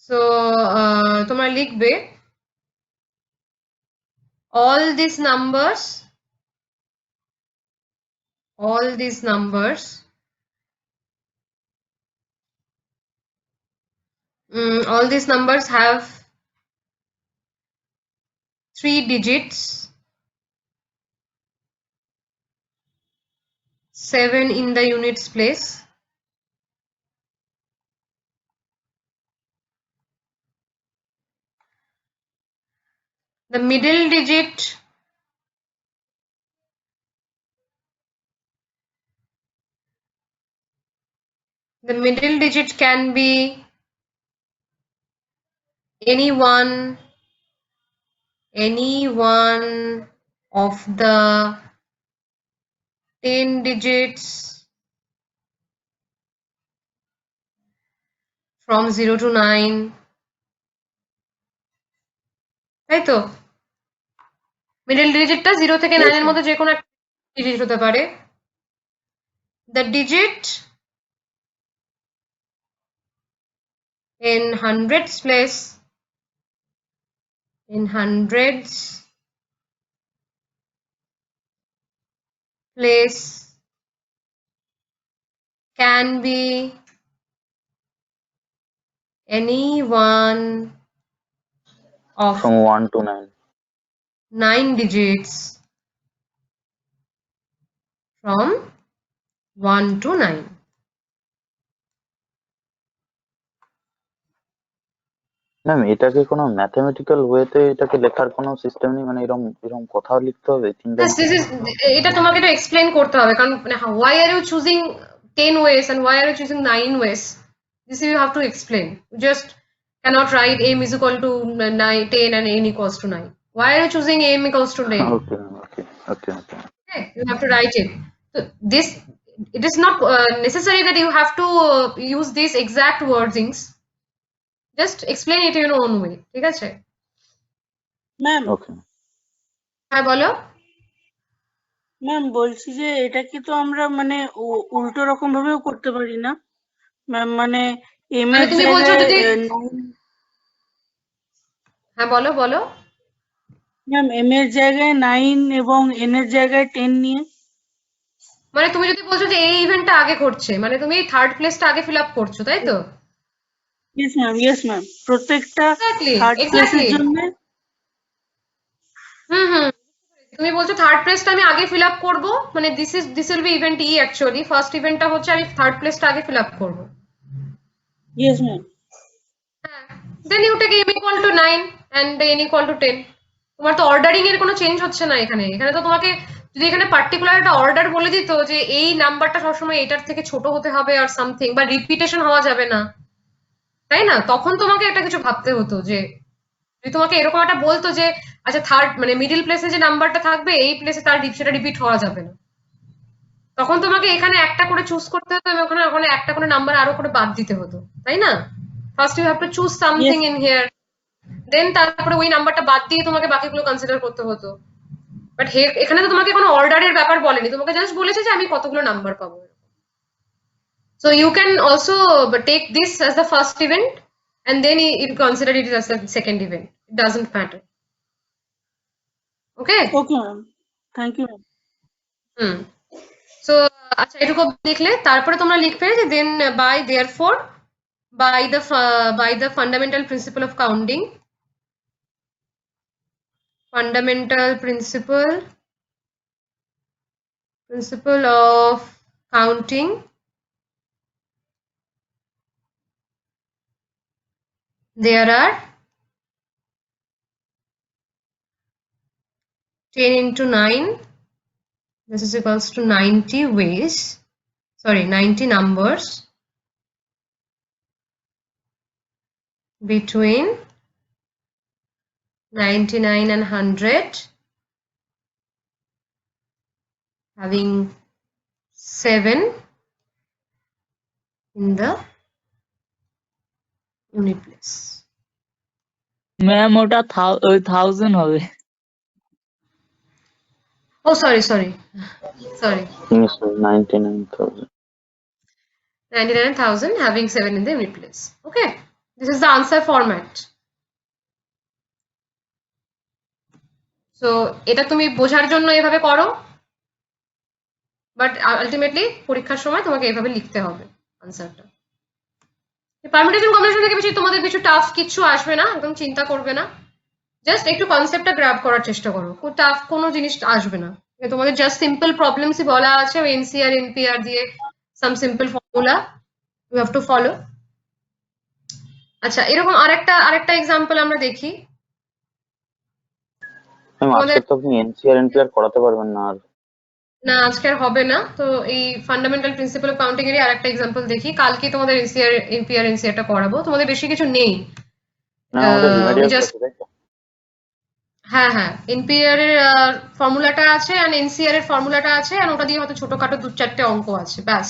So তোমরা লিখবে all these numbers have 3 digits, 7 in the units place, the middle digit can be any one of the 10 digits from 0 to 9, তাই তো? Middle ডিজিটটা 0 থেকে 9 এর মধ্যে যে কোনো একটা ডিজিট হতে পারে। The digit in hundreds place can be any one of from 1 to 9. 9 digits from 1 to 9. Ma'am এটাকে কোনো ম্যাথমেটিক্যাল ওয়েতে এটাকে লেখার কোনো সিস্টেম নেই, মানে এরকম এরকম কথা লিখতে হবে 3টা? Yes, এটা তোমাকে একটু এক্সপ্লেন করতে হবে, কারণ মানে why are you choosing 10 ways and why are you choosing 9 ways? This you have to explain. You just cannot write m is equal to 9, 10 and n equals to 9. Why are you choosing m equals to 9? Okay. Okay, you have to write it. So this, it is not necessary that you have to use these exact wordings. Just explain it in your own way. ঠিক আছে? Ma'am okay হ্যাঁ বলো। Ma'am বলছি যে এটাকে তো আমরা মানে উল্টো রকম ভাবেও করতে পারি না ম্যাম, মানে এম মানে এর তুমি বলছো জায়গায় যদি, হ্যাঁ বলো ম্যাম এম এর জায়গায় 9 এবং এন এর জায়গায় 10 নিয়ে। মানে তুমি যদি বলছো যে এই ইভেন্টটা আগে ঘটছে, মানে তুমি থার্ড প্লেসটা আগে ফিল আপ করছো, তাই তো? ইয়েস ম্যাম প্রত্যেকটা থার্ড প্লেসের জন্য। হুম, তুমি বলছো থার্ড প্লেসটা আমি আগে ফিল আপ করবো, মানে this will be event E actually, first ইভেন্টটা হচ্ছে আমি থার্ড প্লেসটা আগে ফিল আপ করবো। Yes ma'am. Then you take m equal to 9 and n equal to 10. তোমার তো অর্ডারিং এর কোনো চেঞ্জ হচ্ছে না এখানে। এখানে তো তোমাকে যদি এখানে পার্টিকুলার একটা অর্ডার বলে দিত যে এই নাম্বারটা সবসময় এটার থেকে ছোট হতে হবে আর সামথিং, বা রিপিটেশন হওয়া যাবে না, তাই না? তখন তোমাকে একটা কিছু ভাবতে হতো। যে যদি তোমাকে এরকম একটা বলতো যে আচ্ছা থার্ড মানে মিডিল প্লেসে যে নাম্বারটা থাকবে এই প্লেসে তার সেটা রিপিট হওয়া যাবে না, তখন তোমাকে এখানে একটা করে চুজ করতে হতো এবং ওখানে একটা করে নাম্বার আরো করে বাদ দিতে হতো, তাই না? First you have to choose something in here, then তারপরে ওই নাম্বারটা বাদ দিয়ে তোমাকে বাকিগুলো কনসিডার করতে হতো। বাট এখানে তো তোমাকে কোনো অর্ডারের ব্যাপার বলেনি, তোমাকে জাস্ট বলেছে যে আমি কতগুলো নাম্বার পাবো। So you can also take this as the first event and then you consider it as the second event. It doesn't matter. Okay? Okay ma'am, thank you ma'am. So আচ্ছা এটুকু লিখলে তারপরে তোমরা লিখবে যে then by therefore by the fundamental principle of counting, fundamental principle of counting, there are 10 into 9 this is equals to 90 ways, sorry, 90 numbers between 99 and 100 having 7 in the unit place. Ma'am ওটা 1000 হবে। Oh, sorry. Yes, sir, 99,000. 99,000 having 7 in the unit place. Okay, this is the answer format. So এটা তুমি বোঝার জন্য এভাবে করো, but ultimately পরীক্ষার সময় তোমাকে এভাবে লিখতে হবে আনসারটা। পারমিউটেশন কম্বিনেশন থেকে বেশি তোমাদের কিছু টাফ কিছু আসবে না, একদম চিন্তা করবে না, জাস্ট একটু কনসেপ্টটা গ্র্যাব করার চেষ্টা করো, খুব টাফ কোনো জিনিস আসবে না। তোমাদের জাস্ট সিম্পল প্রবলেমসই বলা আছে, ওই এনসিআর এনপিআর দিয়ে some simple formula you have to follow. আচ্ছা, এরকম আরেকটা এক্সাম্পল আমরা দেখি। ম্যাম আজকে তো আপনি এনসিআর এনপিআর করাতে পারবেন না আর। না, আজকে আর হবে না। তো এই ফান্ডামেন্টাল প্রিন্সিপাল অফ কাউন্টিং এরই আরেকটা এক্সাম্পল দেখি। কালকে তোমাদের এনসিআর এনপিআর এনসিআরটা করাবো, তোমাদের বেশি কিছু নেই। না আমাদের রিমেডিয়াল আছে তাই তো? হ্যাঁ, এনপিআর এর ফর্মুলাটা আছে আর এনসিআর এর ফর্মুলাটা আছে, আর ওটা দিয়ে হয়তো ছোটখাটো 2-4টে অঙ্ক আছে, ব্যাস।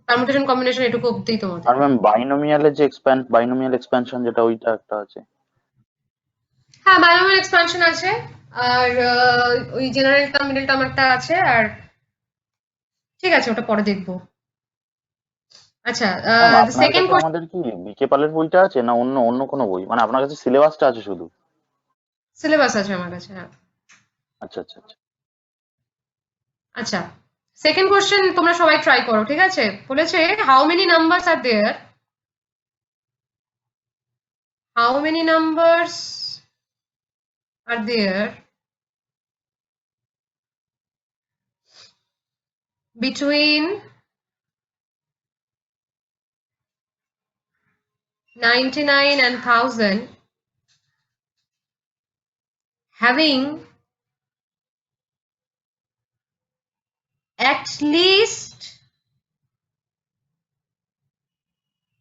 পারমুটেশন কম্বিনেশন এটুকু অবধিই তোমাদের। আর ম্যাম বাইনোমিয়াল এক্সপ্যানশন যেটা ওইটা একটা আছে। হ্যাঁ, বাইনোমিয়াল এক্সপ্যানশন আছে, আর ওই জেনারেল টার্ম মিডল টার্ম একটা আছে, আর ঠিক আছে ওটা পরে দেখবো। আচ্ছা, আপনার সেকেন্ড কাছে আমাদের কি বিকে পালের বইটা আছে না অন্য কোনো বই, মানে আপনার কাছে সিলেবাসটা আছে শুধু? সিলেবাস আছে আমার কাছে, হ্যাঁ। আচ্ছা। আচ্ছা, সেকেন্ড কোশ্চেন তোমরা সবাই ট্রাই করো, ঠিক আছে? বলেছে how many numbers are there, how many numbers are there between 99 and 1000 having at least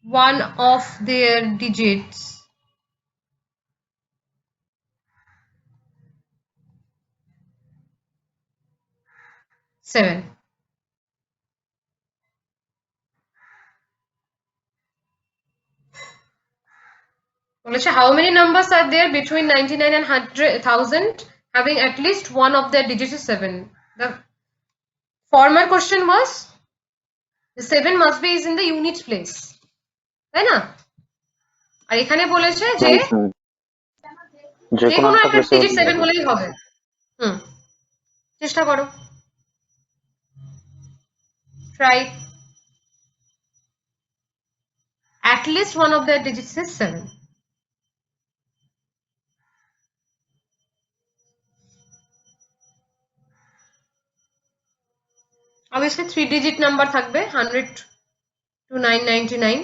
one of their digits seven. বলেছে how many numbers are there between 99 and 100,000 having at least one of their digits is 7. The former question was the 7 must be is in the unit place, তাই না? আর এখানে বলেছে যে যে কোনো একটা digit 7 হলেই হবে। চেষ্টা করো, try. At least one of their digits is 7. Obviously 3-digit number থাকবে 100 to 999.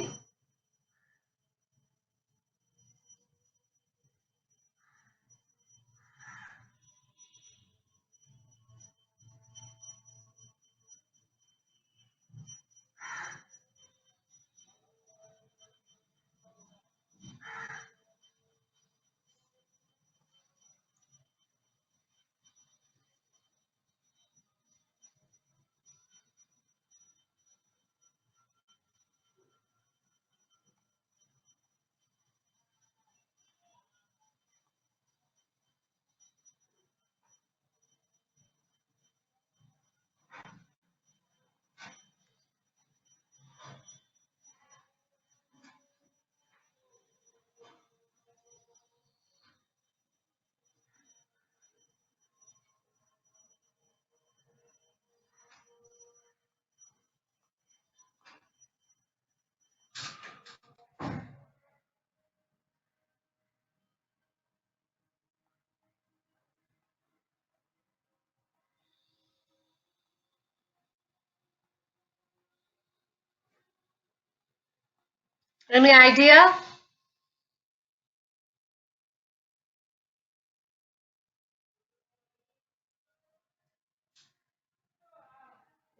Any idea?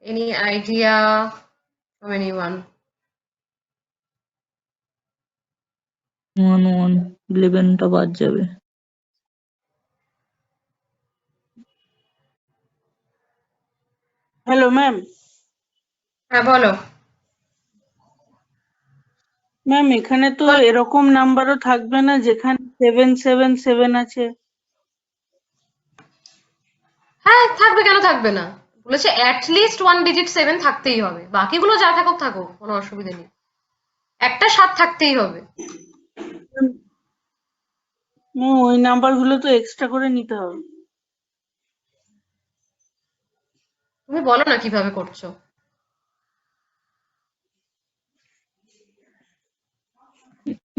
Any idea from anyone? 11টা বাদ যাবে। Hello ma'am. হ্যাঁ বলো। ম্যাম এখানে তো বলো। এরকম নাম্বারও থাকবে না যেখানে 777 আছে। হ্যাঁ থাকবে, কেন থাকবে না? বলেছে at least 1 digit 7 থাকতেই হবে, বাকিগুলো যা থাকুক থাকুক, কোনো অসুবিধা নেই, একটা 7 থাকতেই হবে। ম্যাম ওই নাম্বারগুলো তো এক্সট্রা করে নিতে হবে। তুমি বলো না কিভাবে করছো।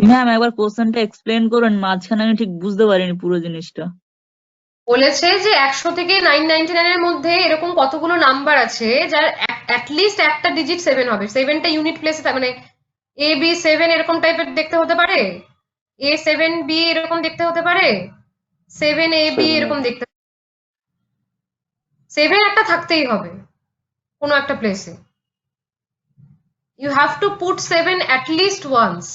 ম্যাম একবার কোশ্চেনটা এক্সপ্লেন করুন, মাঝখানে আমি ঠিক বুঝতে পারিনি পুরো জিনিসটা। বলেছে যে 100 থেকে 999 এর মধ্যে এরকম কতগুলো নাম্বার আছে যার অ্যাটলিস্ট একটা ডিজিট 7 হবে, 7টা ইউনিট প্লেসে, মানে এ বি 7 এরকম টাইপের দেখতে হতে পারে, A7B এরকম দেখতে হতে পারে, 7AB 7 এরকম দেখতে, 7 একটা থাকতেই হবে কোনো একটা প্লেসে। You have to put 7 at least once.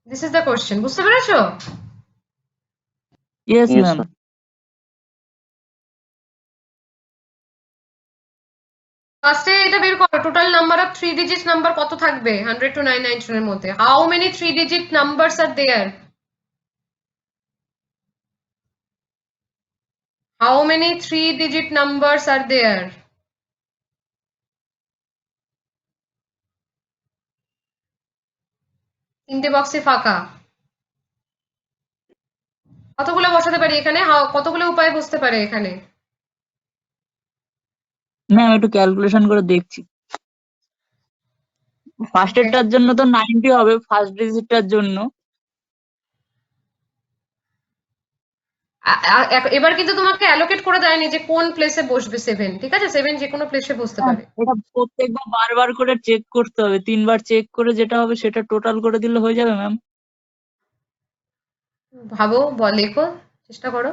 This is the question. বুঝতে পেরেছো? Yes Yes, ma'am. ma'am. ফার্স্টে এটা বের করো, total number of 3 digit number কত থাকবে 100 to 999 এর মধ্যে? How many 3 digit numbers are there? How many 3 digit numbers are there? তিনটে বক্সে ফাঁকা, কতগুলো বসাতে পারি এখানে? কতগুলো উপায় বসতে পারে এখানে? ম্যাম একটু ক্যালকুলেশন করে দেখছি। ফার্স্টেরটার জন্য তো 90 হবে, ফার্স্ট ডিজিটটার জন্য। এবার কিন্তু তোমাকে অ্যালোকেট করে দেয়নি যে কোন প্লেসে বসবে 7, ঠিক আছে? 7 যে কোনো প্লেসে বসতে পারে। এটা প্রত্যেকবার বারবার করে চেক করতে হবে, 3বার চেক করে যেটা হবে সেটা টোটাল করে দিলে হয়ে যাবে ম্যাম। ভাবো, লেখো, চেষ্টা করো।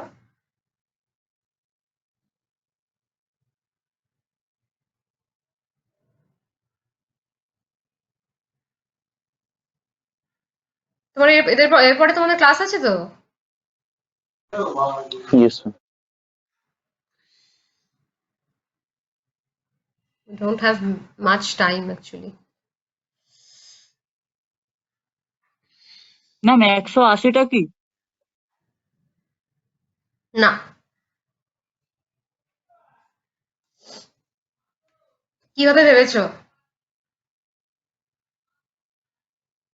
তোমার এরপরে তোমাদের ক্লাস আছে তো? Yes, ma'am. We don't have much time actually. Ma'am 180টা কি? না, কিভাবে ভেবেছো?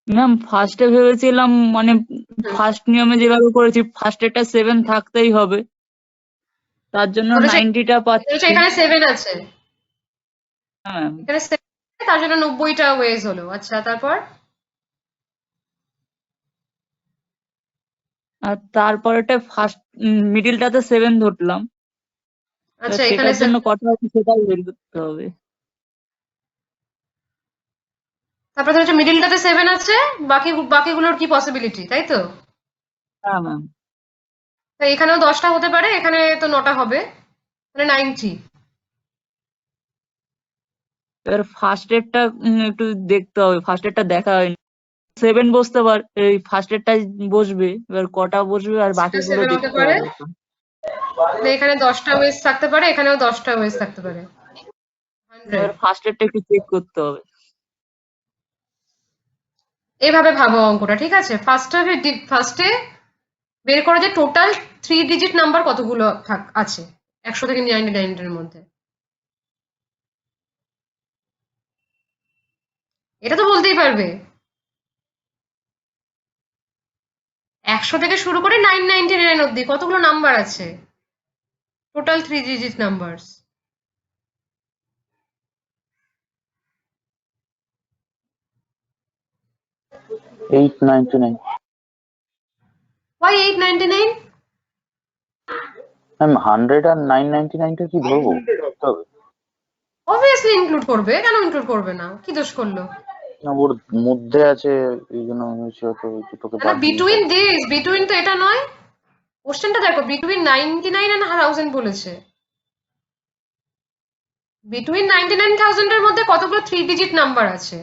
ম্যাম ফার্স্টে ভেবেছিলাম মানে ফার্স্ট নিয়মে যেভাবে করেছি ফার্স্টেরটা 7 থাকতেই হবে, তার জন্য বলেছে 90টা পাচ্ছি। এখানে 7 আছে, হ্যাঁ এখানে 7, তার জন্য 90টা ওয়েজ হলো। আচ্ছা তারপর? আর তারপরেটা ফার্স্ট মিডিলটাতে 7 ধরলাম, আচ্ছা এখানে সেটার জন্য কটা হবে সেটাই বের করতে হবে। তারপরে হচ্ছে মিডিলটাতে 7 আছে, বাকিগুলোর কি পসিবিলিটি, তাই তো? হ্যাঁ ম্যাম। তাই এখানেও 10টা হতে পারে, এখানে তো 9টা হবে, মানে 90। এবার ফার্স্টেরটা একটু দেখতে হবে, ফার্স্টেরটা দেখা হয়নি। 7 বসতে পারে, এই ফার্স্টেরটাই বসবে, এবার কটা বসবে আর বাকিগুলো 7 হতে দেখতে পারে, হবে। মানে এখানে 10টা ওয়েজ থাকতে পারে, এখানেও 10টা ওয়েজ থাকতে পারে। এবার 100। ফার্স্টেরটা একটু চেক করতে হবে। এভাবে ভাবো অঙ্কটা, ঠিক আছে? ফার্স্টে বের করো যে টোটাল 3 ডিজিট নাম্বার কতগুলো আছে 100 থেকে 99 এর মধ্যে। এটা তো বলতেই পারবে। 100 থেকে শুরু করে 999 অব্দি কতগুলো নাম্বার আছে? Total 3 digit numbers. $8.99. Why 899? Ma'am 100 আর 999 টা কি ধরবো? তবে অবভিয়াসলি ইনক্লুড করবে, কেন ইনক্লুড করবে না? কি দোষ করলো? না, ওর মধ্যে আছে এই জন্য আমি হচ্ছে তোকে না বাদ দিয়ে বিটুইন দিস, বিটুইন তো এটা নয়। কোশ্চেনটা দেখো, বিটুইন 99 and 1000 বলেছে। বিটুইন 99,000 এর মধ্যে কতগুলো 3 ডিজিট নাম্বার আছে?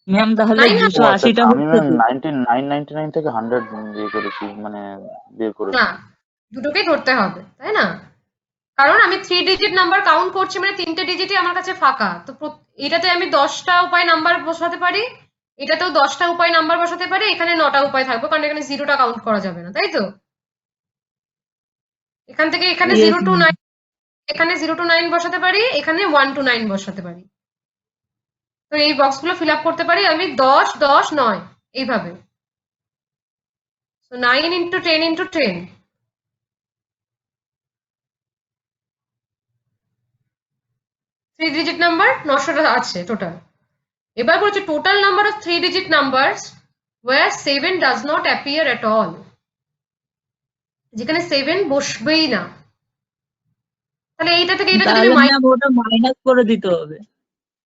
ম্যাম তাহলে 900 ও আচ্ছা 280টা আমি হচ্ছে ম্যাম তো 999 থেকে 100 ইয়ে করেছি, মানে বের করেছি। না, দুটোকেই ধরতে হবে, তাই না? কারণ আমি 3 ডিজিট নাম্বার কাউন্ট করছি, মানে 3টে ডিজিটই আমার কাছে ফাঁকা। তো এটাতে আমি 10টা উপায় নাম্বার বসাতে পারি, এটাতেও 10টা উপায় নাম্বার বসাতে পারি, এখানে 9টা উপায় থাকবে, কারণ এখানে 0টা কাউন্ট করা যাবে না, তাই তো? এখান থেকে এখানে ইয়েস 0 to 9, এখানে 0 to 9 বসাতে পারি, এখানে 1 to 9 বসাতে পারি। তো এই বক্সগুলো ফিল আপ করতে পারি আমি 10, 10, 9 এইভাবে। So 9 into 10 into 10, three digit number 900টা আছে টোটাল। এবার বলছে total number of 3 digit numbers where 7 does not appear at all, যেখানে 7 বসবেই না। তাহলে এইটা থেকে এটাকে যদি তাহলে আমি ম্যাম ওটা মাইনাস করে দিতে হবে।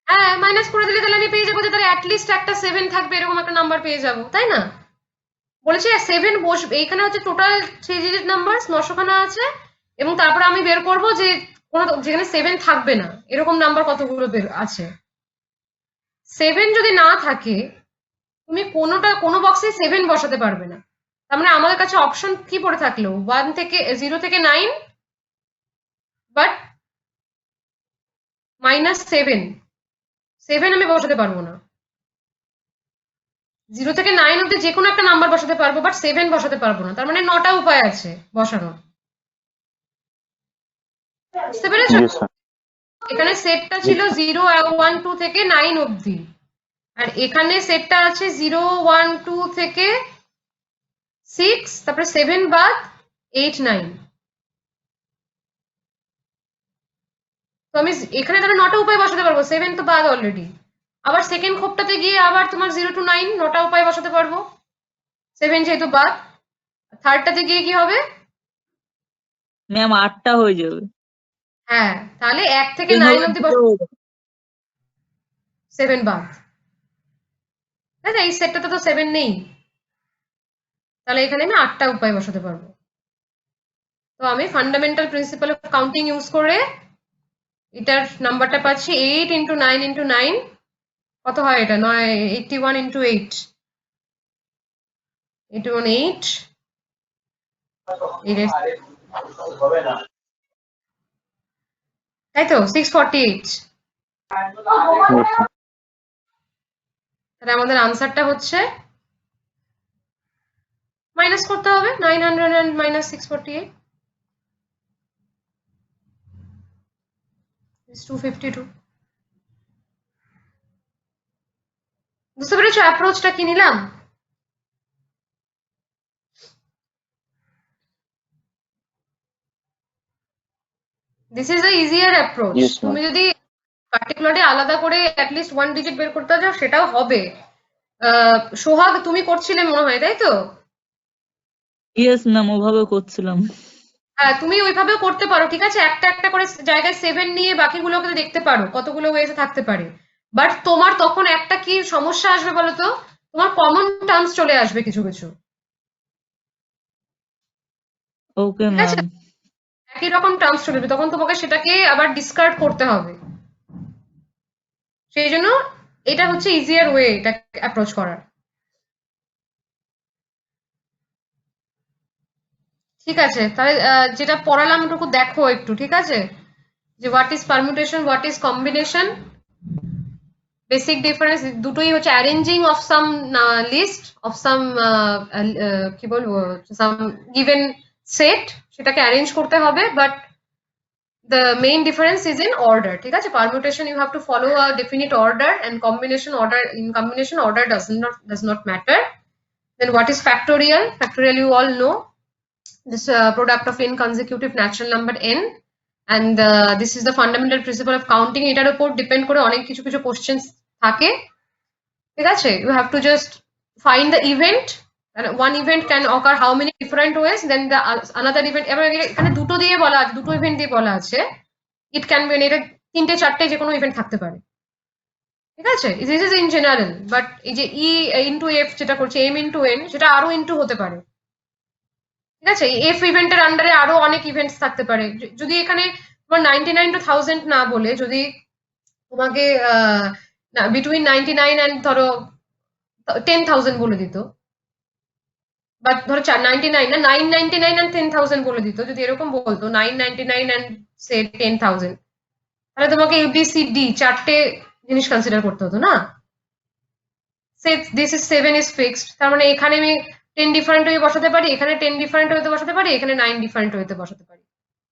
হ্যাঁ মাইনাস করে দিলে তাহলে আমি পেয়ে যাবো যে তাহলে অ্যাটলিস্ট একটা 7 থাকবে, এরকম একটা নাম্বার পেয়ে যাবো, তাই না? বলেছে 7 বসবে, এইখানে হচ্ছে টোটাল 3 digit নাম্বার 900খানা আছে, এবং তারপরে আমি বের করব যে কোনো যেখানে 7 থাকবে না এরকম নাম্বার কতগুলো বের আছে। 7 যদি না থাকে তুমি কোনো বক্সে 7 বসাতে পারবে না। তার মানে আমাদের কাছে অপশন কি পড়ে থাকলো, 0 থেকে 9 বাট -7 আমি বসাতে পারবো না। 0 থেকে 9 অব্দি যে কোনো একটা নাম্বার বসাতে পারবো, বাট 7 বসাতে পারবো না। তার মানে 9টা উপায় আছে বসানোর। বুঝতে পেরেছো? Yes, ma'am. এখানে সেটটা ছিল 0, 1, 2 থেকে 9 অব্দি, আর এখানে সেটটা আছে 0, 1, 2 থেকে 6, তারপরে 7 বাদ 8, 9। তো আমি এখানে তাহলে 9টা উপায় বসাতে পারবো, 7 তো বাদ অলরেডি। আবার সেকেন্ড খোপটাতে গিয়ে আবার তোমার 0 to 9 9টা উপায় বসাতে পারবো, 7 যেহেতু বাদ। থার্ডটাতে গিয়ে কি হবে? ম্যাম 8টা হয়ে যাবে। হ্যাঁ, তাহলে 1 থেকে Then 9 হবে অব্দি 0 হয়ে যাবে। 7 বাদ, তাই না? এই সেটটাতে তো 7 নেই, তাহলে এখানে আমি 8টা উপায় বসাতে পারবো। তো আমি fundamental principle of counting use করে এটার নাম্বারটা পাচ্ছি 8 into 9 into 9, কত হয় এটা? 81 into 8, 81, 8, তাই তো 648। Yes, ma'am. তাহলে আমাদের আনসারটা হচ্ছে মাইনাস করতে হবে 900 and minus 648 is 252। বুঝতে পেরেছো অ্যাপ্রোচটা কি নিলাম? This is the easier approach. Yes, ma'am. তুমি যদি পার্টিকুলারলি আলাদা করে অ্যাটলিস্ট 1 ডিজিট বের করতে যাও সেটাও হবে। সোহাগ তুমি করছিলে মনে হয়, তাই তো? ইয়েস ম্যাম ওভাবে করছিলাম। হ্যাঁ, তুমি ওইভাবেও করতে পারো, ঠিক আছে? একটা একটা করে জায়গায় 7 নিয়ে বাকিগুলোকে দেখতে পারো কতগুলো ওয়েতে থাকতে পারে। বাট তোমার তখন একটা কি সমস্যা আসবে বলো তো, তোমার কমন টার্মস চলে আসবে কিছু কিছু, ওকে ঠিক আছে? ম্যাম। একই রকম টার্মস চলে আসবে, তখন তোমাকে সেটাকে আবার ডিসকার্ড করতে হবে। সেই জন্য এটা হচ্ছে ইজিয়ার ওয়ে এটা অ্যাপ্রোচ করার। ঠিক আছে, তাহলে যেটা পড়ালাম ওটুকু দেখো একটু, ঠিক আছে? যে what is permutation, what is combination, basic difference দুটোই হচ্ছে arranging of some list of some কি বলবো সাম গিভেন সেট, সেটাকে অ্যারেঞ্জ করতে হবে, but the main difference is in order, ঠিক আছে? Permutation you have to follow a definite order, and combination order does not matter. Then what is factorial? Factorial you all know, this product of n consecutive natural number n, and this is the fundamental principle of counting. এটার উপর depend করে অনেক কিছু কিছু question থাকে, ঠিক আছে? You have to just find the event, and one event can occur how many different ways, then the another event, এবার এখানে দুটো দিয়ে বলা আছে, দুটো ইভেন্ট দিয়ে বলা আছে, ইট ক্যান বি, এটা 3টে 4টে যে কোনো ইভেন্ট থাকতে পারে, ঠিক আছে? This is in general, but এই যে ই ইন্টু এফ যেটা করছে, এম ইন্টু এন, সেটা আরো ইন্টু হতে পারে, ঠিক আছে, এফ ইভেন্টের আন্ডারে আরো অনেক ইভেন্টস থাকতে পারে। যদি এখানে তোমার 99 to 1000 না বলে যদি তোমাকে বিটুইন 99 অ্যান্ড ধরো 10,000 বলে দিত, বা ধরো 99 না 999 অ্যান্ড 10,000 বলে দিত, যদি এরকম বলতো 999 অ্যান্ড সে 10,000, তাহলে তোমাকে ABCD চারটে জিনিস কনসিডার করতে হতো না। Say this is 7 is fixed, তার মানে এখানে আমি 10 ডিফারেন্ট ওয়ে বসাতে পারি, এখানে 10 ডিফারেন্ট ওয়েতে বসাতে পারি, এখানে 9 ডিফারেন্ট ওয়েতে বসাতে পারি।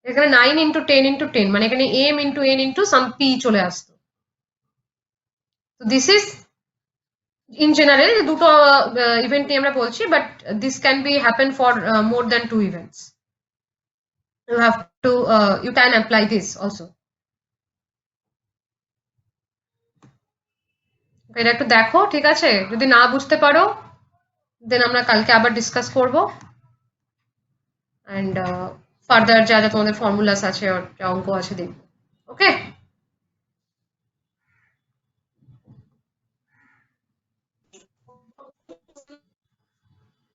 এখানে 9 ইন্টু 10 ইন্টু 10, মানে এখানে m ইন্টু n ইন্টু সাম p চলে আসতো। তো দিস ইজ ইন জেনারেল দুটো ইভেন্ট নিয়ে আমরা বলছি, but this can be happen for more than 2 events. You have to you can apply this also. এটা একটু দেখো, ঠিক আছে? যদি না বুঝতে পারো দেন আমরা কালকে আবার ডিসকাস করব, এন্ড ফার্দার যা যা তোমাদের ফর্মুলাস আছে আর যা অঙ্ক আছে দেখবো। ওকে।